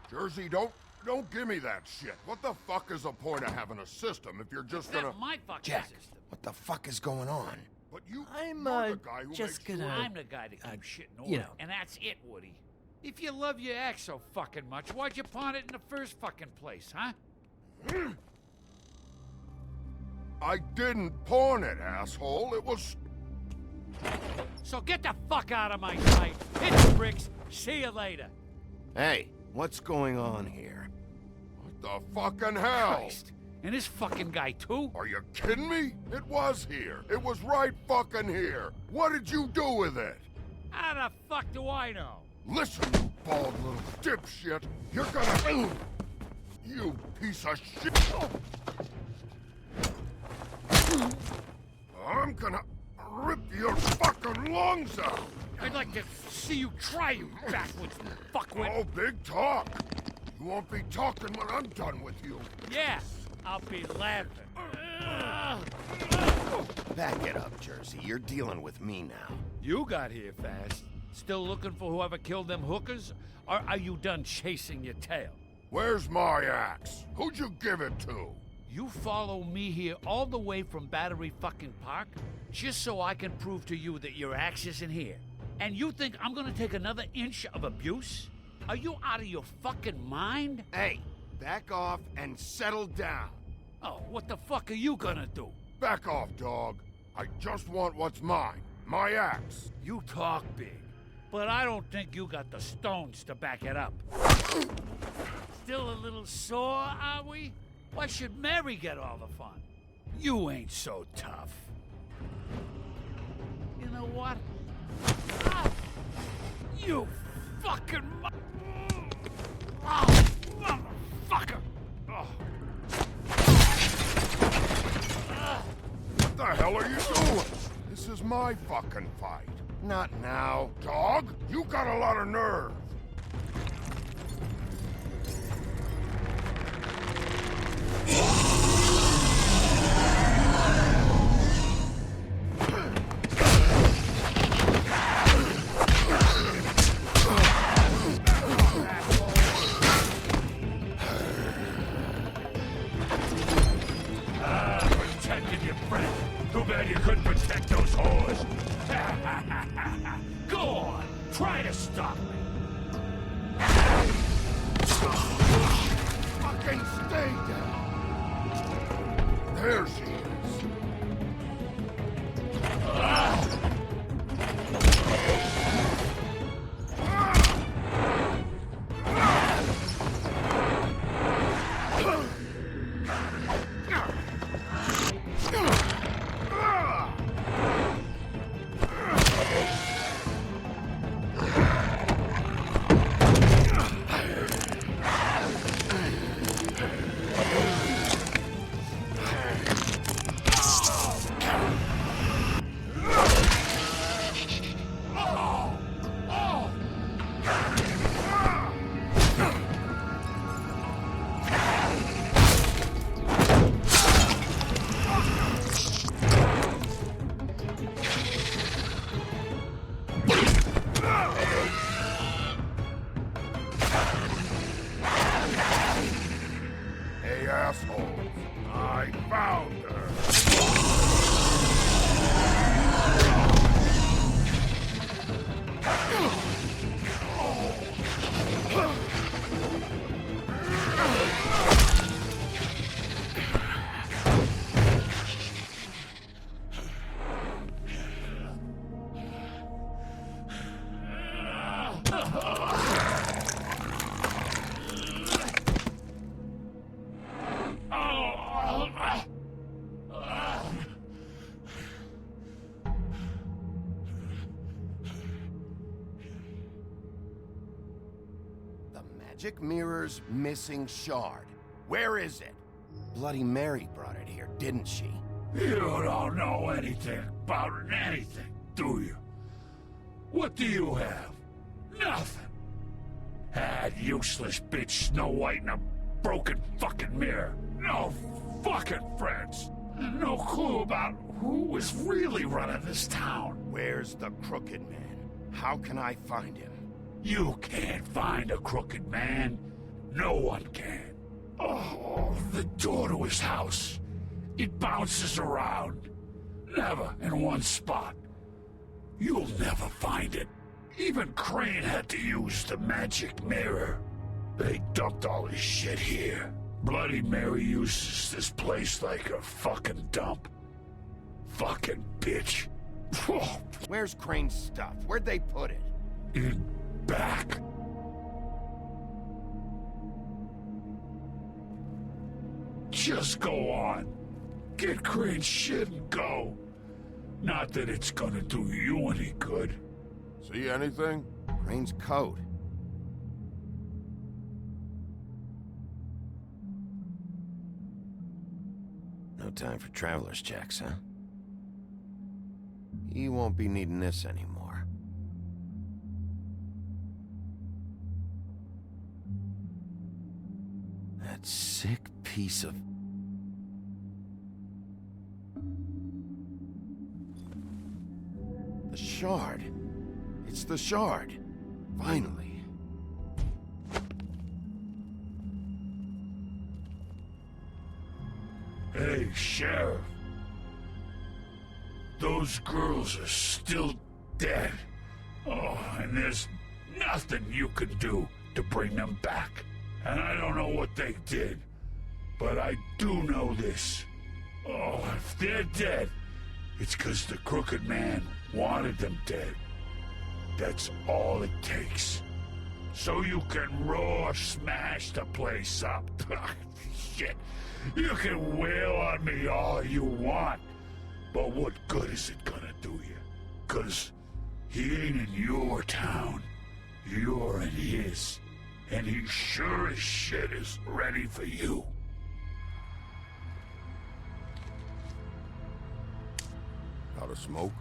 Jersey, don't give me that shit. What the fuck is the point of having a system if you're just gonna... That's my fucking Jack, system. what the fuck is going on? But you're I'm, the guy who just makes gonna... I'm the guy that keeps shit in order. you know. And that's it, Woody. If you love your ex so fucking much, why'd you pawn it in the first fucking place, huh? I didn't pawn it, asshole. It was... So get the fuck out of my sight. Hit the bricks. See you later. Hey, what's going on here? What the fucking hell? Christ. And this fucking guy, too? Are you kidding me? It was here. It was right fucking here. What did you do with it? How the fuck do I know? Listen, you bald little dipshit. You're gonna... You piece of shit. I'm gonna rip your fucking lungs out. I'd like to see you try, you backwards fuckwit. Oh, big talk. You won't be talking when I'm done with you. Yeah, I'll be laughing. Back it up, Jersey. You're dealing with me now. You got here fast. Still looking for whoever killed them hookers? Or are you done chasing your tail? Where's my axe? Who'd you give it to? You follow me here all the way from Battery fucking Park just so I can prove to you that your axe isn't here. And you think I'm gonna take another inch of abuse? Are you out of your fucking mind? Hey, back off and settle down. Oh, what the fuck are you gonna do? Back off, dog. I just want what's mine. My axe. You talk big, but I don't think you got the stones to back it up. Still a little sore, are we? Why should Mary get all the fun? You ain't so tough. You know what? Ah! You fucking motherfucker! Oh. What the hell are you doing? This is my fucking fight. Not now. Dog, you got a lot of nerve. Protecting your friend. Too bad you couldn't protect those whores. Go on, try to stop me. Fucking stay down. There she is. Hey, assholes. I found her. Magic Mirror's missing shard. Where is it? Bloody Mary brought it here, didn't she? You don't know anything about anything, do you? What do you have? Nothing. Had useless bitch Snow White and a broken fucking mirror. No fucking friends. No clue about who was really running this town. Where's the Crooked Man? How can I find him? You can't find a crooked man. No one can. Oh, the door to his house. It bounces around. Never in one spot. You'll never find it. Even Crane had to use the magic mirror. They dumped all his shit here. Bloody Mary uses this place like a fucking dump. Fucking bitch. Where's Crane's stuff? Where'd they put it? In back. Just go on. Get Crane's shit and go. Not that it's gonna do you any good. See anything? Crane's coat. No time for traveler's checks, huh? He won't be needing this anymore. That sick piece of... The shard. It's the shard. Finally. Hey, Sheriff. Those girls are still dead. Oh, and there's nothing you can do to bring them back. And I don't know what they did, But I do know this. Oh, if they're dead, it's 'cause the Crooked Man wanted them dead. That's all it takes. So you can raw smash the place up. Shit. You can wail on me all you want. But what good is it gonna do you? 'Cause he ain't in your town. You're in his. And he sure as shit is ready for you. Out of smoke?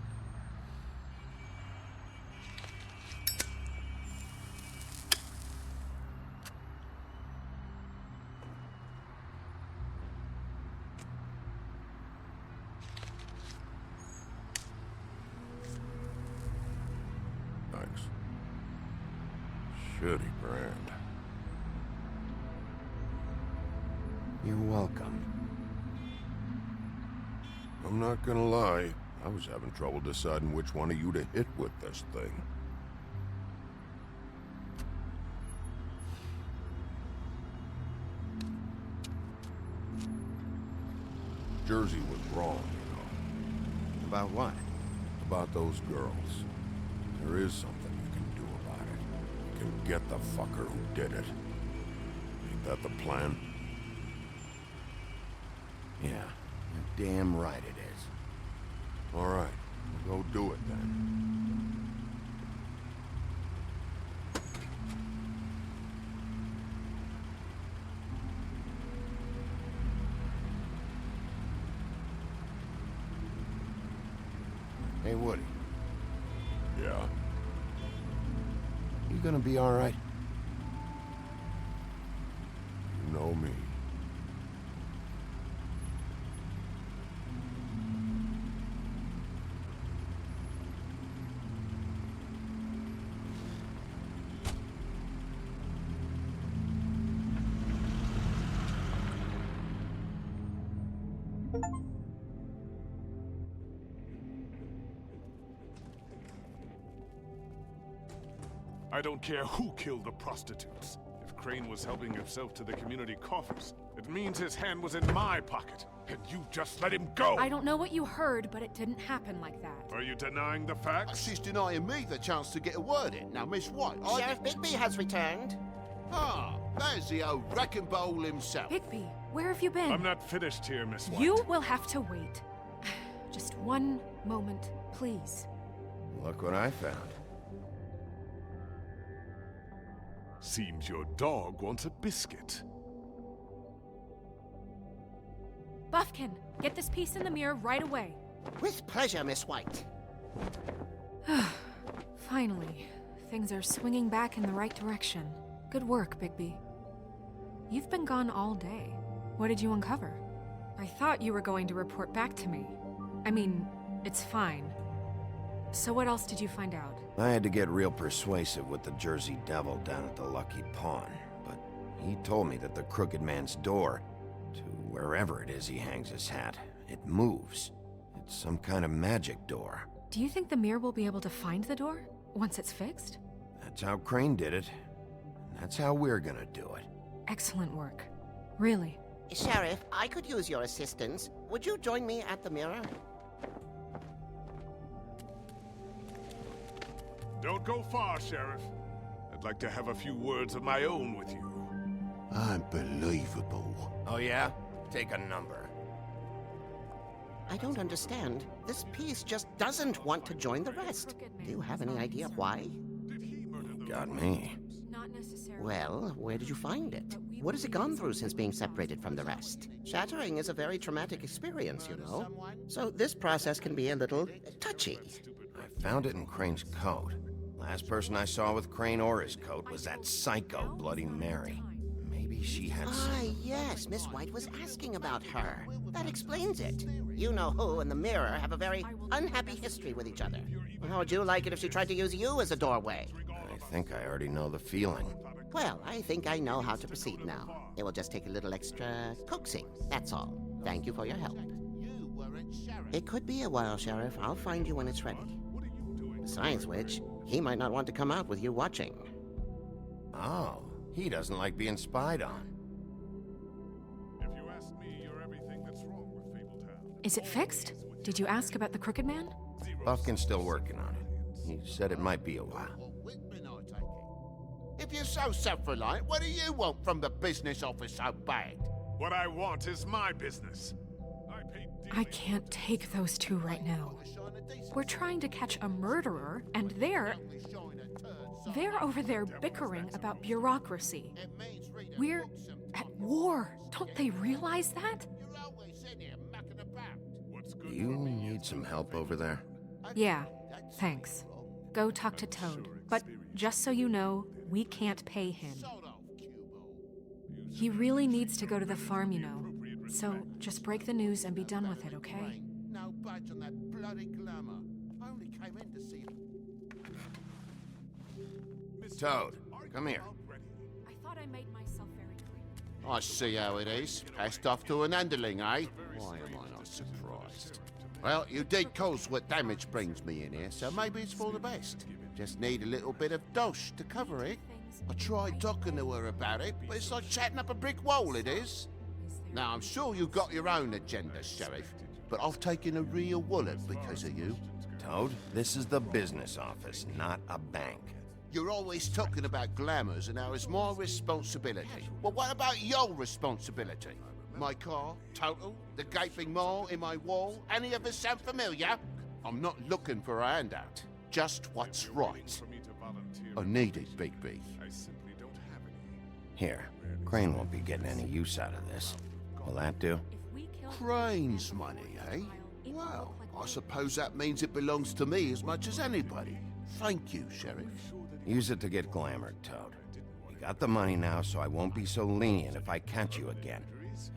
Thanks. Shitty brand. You're welcome. I'm not gonna lie. I was having trouble deciding which one of you to hit with this thing. Jersey was wrong, you know. About what? About those girls. There is something you can do about it. You can get the fucker who did it. Ain't that the plan? Yeah, you're damn right it is. All right, we'll go do it then. Hey, Woody. Yeah? You gonna be all right? You know me. I don't care who killed the prostitutes. If Crane was helping himself to the community coffers, it means his hand was in my pocket, and you just let him go! I don't know what you heard, but it didn't happen like that. Are you denying the facts? She's denying me the chance to get a word in. Now, Miss White, Sheriff Bigby has returned. Ah, there's the old wrecking ball himself. Bigby, where have you been? I'm not finished here, Miss White. You will have to wait. Just one moment, please. Look what I found. Seems your dog wants a biscuit. Buffkin, get this piece in the mirror right away. With pleasure, Miss White. Finally, things are swinging back in the right direction. Good work, Bigby. You've been gone all day. What did you uncover? I thought you were going to report back to me. I mean, it's fine. So what else did you find out? I had to get real persuasive with the Jersey Devil down at the Lucky Pawn, but he told me that the Crooked Man's door, to wherever it is he hangs his hat, it moves. It's some kind of magic door. Do you think the mirror will be able to find the door once it's fixed? That's how Crane did it, and that's how we're gonna do it. Excellent work. Really. Sheriff, I could use your assistance. Would you join me at the mirror? Don't go far, Sheriff. I'd like to have a few words of my own with you. Unbelievable. Oh yeah? Take a number. I don't understand. This piece just doesn't want to join the rest. Do you have any idea why? Got me. Not necessarily. Well, where did you find it? What has it gone through since being separated from the rest? Shattering is a very traumatic experience, you know. So this process can be a little touchy. I found it in Crane's coat. Last person I saw with Crane or his coat was that psycho Bloody Mary. Maybe she had Ah, yes, Miss White was asking about her. That explains it. You know who and the mirror have a very unhappy history with each other. How would you like it if she tried to use you as a doorway? I think I already know the feeling. Well, I think I know how to proceed now. It will just take a little extra coaxing, that's all. Thank you for your help. It could be a while, Sheriff. I'll find you when it's ready. Besides which, he might not want to come out with you watching. Oh, he doesn't like being spied on. Is it fixed? Did you ask about the Crooked Man? Buffkin's still working on it. He said it might be a while. If you're so self-reliant, what do you want from the business office so bad? What I want is my business. I can't take those two right now. We're trying to catch a murderer, and they're over there bickering about bureaucracy. We're at war. Don't they realize that? Do you need some help over there? Yeah, thanks. Go talk to Toad. But just so you know, we can't pay him. He really needs to go to the farm, you know. So just break the news and be done with it, okay? No budge on that bloody glamour. I only came in to see Toad, come here. I thought I made myself very clear. I see how it is. Passed off to an underling, eh? Why am I not surprised? Well, you did cause what damage brings me in here, so maybe it's for the best. Just need a little bit of dosh to cover it. I tried talking to her about it, but it's like chatting up a brick wall, it is. Now, I'm sure you've got your own agenda, Sheriff, but I've taken a real wallet because of you. Toad, this is the business office, not a bank. You're always talking about glamours and how it's my responsibility. Well, what about your responsibility? My car, total, the gaping maw in my wall, any of us sound familiar? I'm not looking for a handout, just what's right. I need it, Bigby. Here, Crane won't be getting any use out of this. Will that do? Crane's money, eh? Well, I suppose that means it belongs to me as much as anybody. Thank you, Sheriff. Use it to get glamored, Toad. You got the money now, so I won't be so lenient if I catch you again.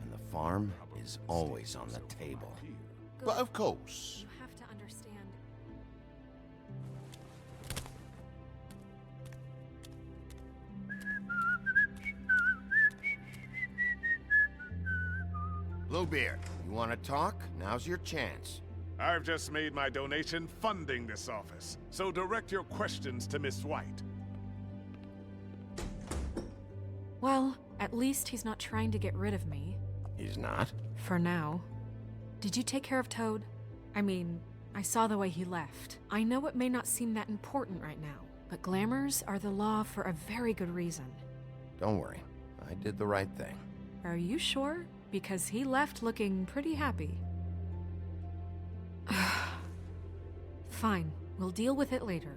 And the farm is always on the table. But of course. You have to understand. Bluebeard, you want to talk? Now's your chance. I've just made my donation funding this office, so direct your questions to Miss White. Well, at least he's not trying to get rid of me. He's not? For now. Did you take care of Toad? I mean, I saw the way he left. I know it may not seem that important right now, but glamours are the law for a very good reason. Don't worry. I did the right thing. Are you sure? Because he left looking pretty happy. Fine, we'll deal with it later.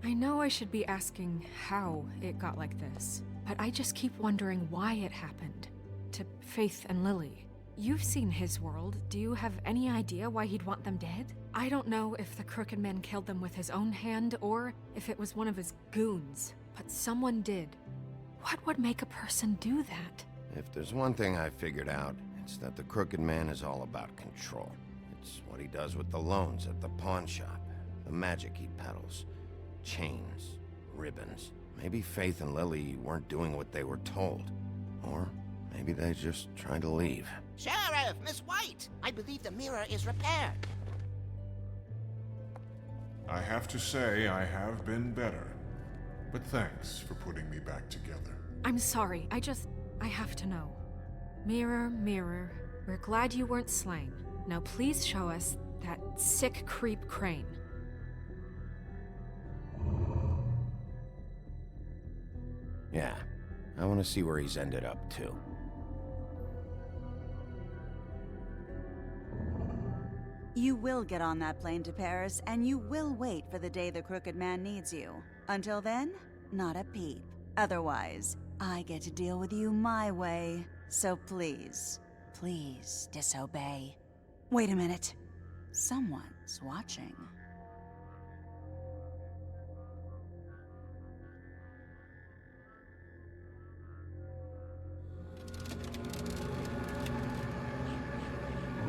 I know I should be asking how it got like this, but I just keep wondering why it happened. To Faith and Lily. You've seen his world. Do you have any idea why he'd want them dead? I don't know if the Crooked Man killed them with his own hand or if it was one of his goons, but someone did. What would make a person do that? If there's one thing I figured out, it's that the Crooked Man is all about control. It's what he does with the loans at the pawn shop, the magic he peddles, chains, ribbons. Maybe Faith and Lily weren't doing what they were told. Or maybe they just tried to leave. Sheriff, Miss White! I believe the mirror is repaired. I have to say I have been better, but thanks for putting me back together. I'm sorry, I have to know. Mirror, mirror, we're glad you weren't slain. Now please show us that sick creep Crane. Yeah, I want to see where he's ended up, too. You will get on that plane to Paris, and you will wait for the day the Crooked Man needs you. Until then, not a peep. Otherwise, I get to deal with you my way. So please, please disobey. Wait a minute. Someone's watching.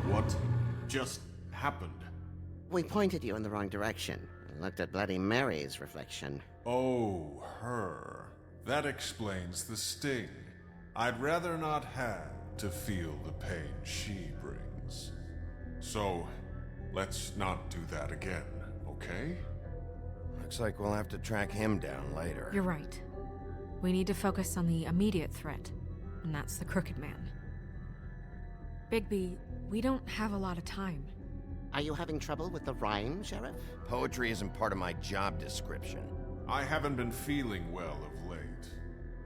What just happened? We pointed you in the wrong direction and looked at Bloody Mary's reflection. Oh, her. That explains the sting. I'd rather not have to feel the pain she brings. So, let's not do that again, okay? Looks like we'll have to track him down later. You're right. We need to focus on the immediate threat, and that's the Crooked Man. Bigby, we don't have a lot of time. Are you having trouble with the rhyme, Sheriff? Poetry isn't part of my job description. I haven't been feeling well of late.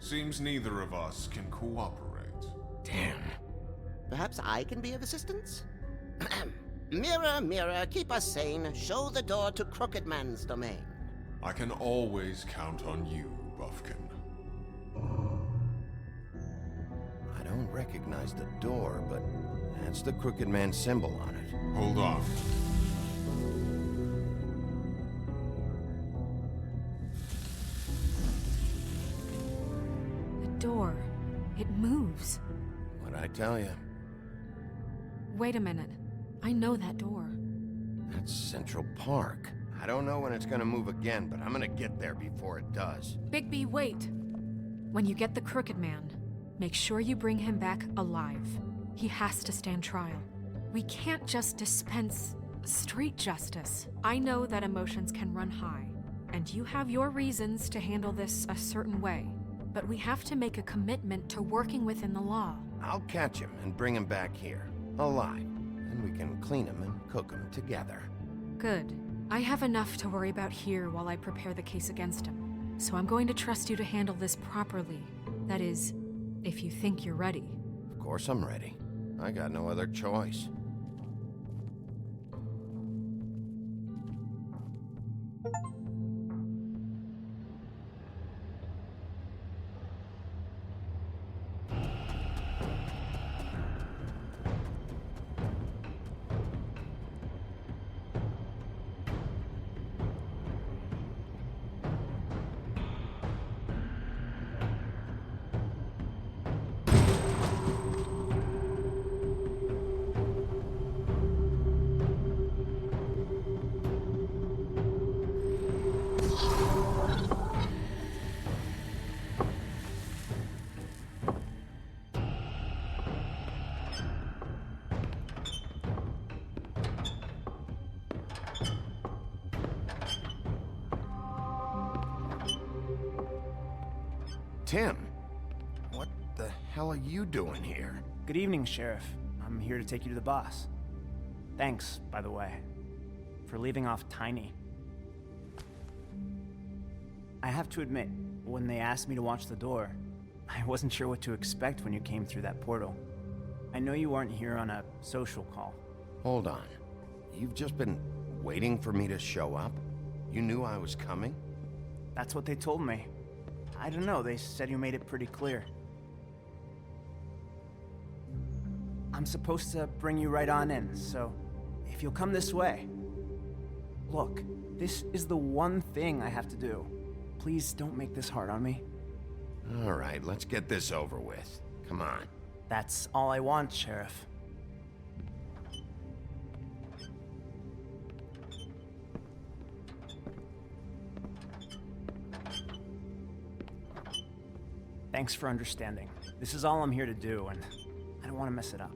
Seems neither of us can cooperate. Damn. Perhaps I can be of assistance? Mirror, mirror, keep us sane. Show the door to Crooked Man's domain. I can always count on you, Buffkin. I don't recognize the door, but that's the Crooked Man symbol on it. Hold on. The door. It moves. What'd I tell you? Wait a minute. I know that door. That's Central Park. I don't know when it's gonna move again, but I'm gonna get there before it does. Bigby, wait. When you get the Crooked Man, make sure you bring him back alive. He has to stand trial. We can't just dispense street justice. I know that emotions can run high, and you have your reasons to handle this a certain way, but we have to make a commitment to working within the law. I'll catch him and bring him back here, alive. And we can clean him and cook him together. Good. I have enough to worry about here while I prepare the case against him. So I'm going to trust you to handle this properly. That is, if you think you're ready. Of course I'm ready. I got no other choice. Tim, what the hell are you doing here? Good evening, Sheriff. I'm here to take you to the boss. Thanks, by the way, for leaving off Tiny. I have to admit, when they asked me to watch the door, I wasn't sure what to expect when you came through that portal. I know you aren't here on a social call. Hold on. You've just been waiting for me to show up? You knew I was coming? That's what they told me. I don't know, they said you made it pretty clear. I'm supposed to bring you right on in, so if you'll come this way. Look, this is the one thing I have to do. Please don't make this hard on me. All right, let's get this over with. Come on. That's all I want, Sheriff. Thanks for understanding. This is all I'm here to do, and I don't want to mess it up.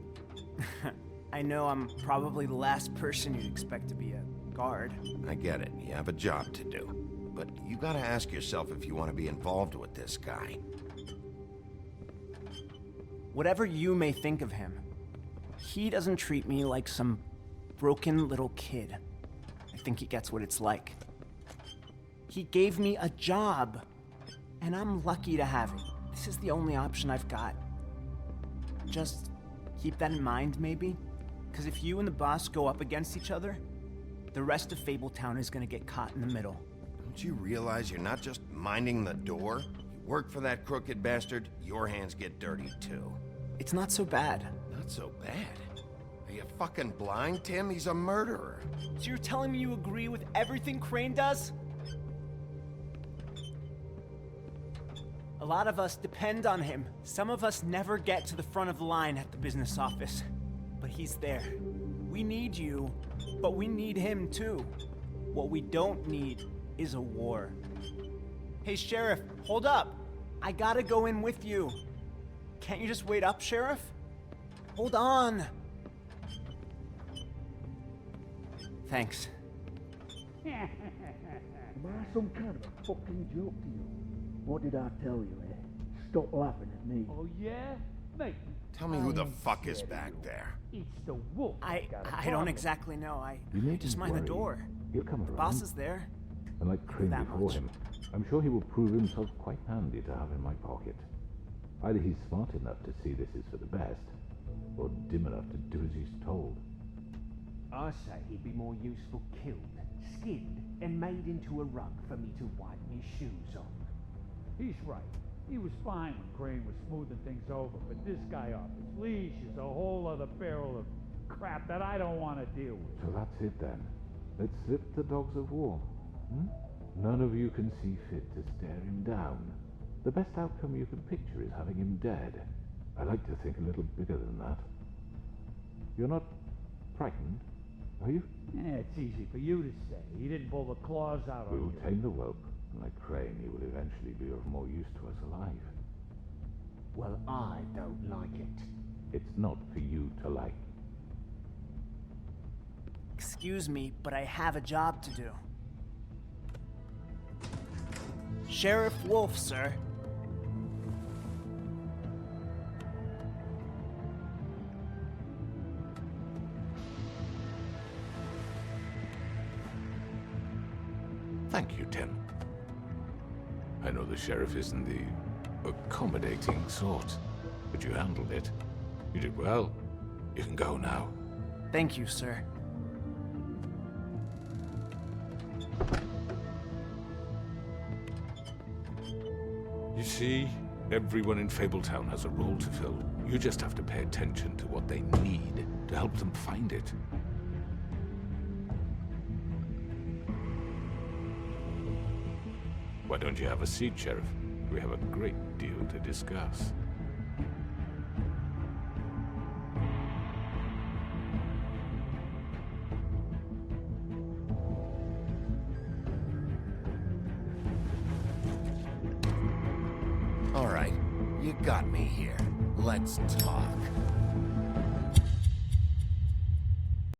I know I'm probably the last person you'd expect to be a guard. I get it. You have a job to do. But you gotta ask yourself if you want to be involved with this guy. Whatever you may think of him, he doesn't treat me like some broken little kid. I think he gets what it's like. He gave me a job, and I'm lucky to have it. This is the only option I've got. Just keep that in mind, maybe? Because if you and the boss go up against each other, the rest of Fabletown is gonna get caught in the middle. Don't you realize you're not just minding the door? You work for that crooked bastard, your hands get dirty too. It's not so bad. Not so bad? Are you fucking blind, Tim? He's a murderer. So you're telling me you agree with everything Crane does? A lot of us depend on him. Some of us never get to the front of the line at the business office. But he's there. We need you, but we need him too. What we don't need is a war. Hey, Sheriff, hold up. I gotta go in with you. Can't you just wait up, Sheriff? Hold on. Thanks. Am I some kind of a fucking joke to you? What did I tell you, eh? Stop laughing at me. Oh, yeah? Mate, Tell me who the fuck is back there. It's the wolf. I don't exactly know. I just mind the door. He'll come The around. boss is there. And like Crane That before much. him, I'm sure he will prove himself quite handy to have in my pocket. Either he's smart enough to see this is for the best, or dim enough to do as he's told. I say he'd be more useful killed, skinned, and made into a rug for me to wipe me shoes on. He's right. He was fine when Crane was smoothing things over, but this guy off his leash is a whole other barrel of crap that I don't want to deal with. So that's it then. Let's slip the dogs of war. None of you can see fit to stare him down. The best outcome you can picture is having him dead. I like to think a little bigger than that. You're not frightened, are you? It's easy for you to say. He didn't pull the claws out on We'll you. tame the whelp, and like Crane, he will eventually be of more use to us alive. Well, I don't like it. It's not for you to like. Excuse me, but I have a job to do. Sheriff Wolf, sir. Thank you, Tim. I know the sheriff isn't the accommodating sort, but you handled it. You did well. You can go now. Thank you, sir. You see, everyone in Fabletown has a role to fill. You just have to pay attention to what they need to help them find it. Why don't you have a seat, Sheriff? We have a great deal to discuss. All right, you got me here. Let's talk.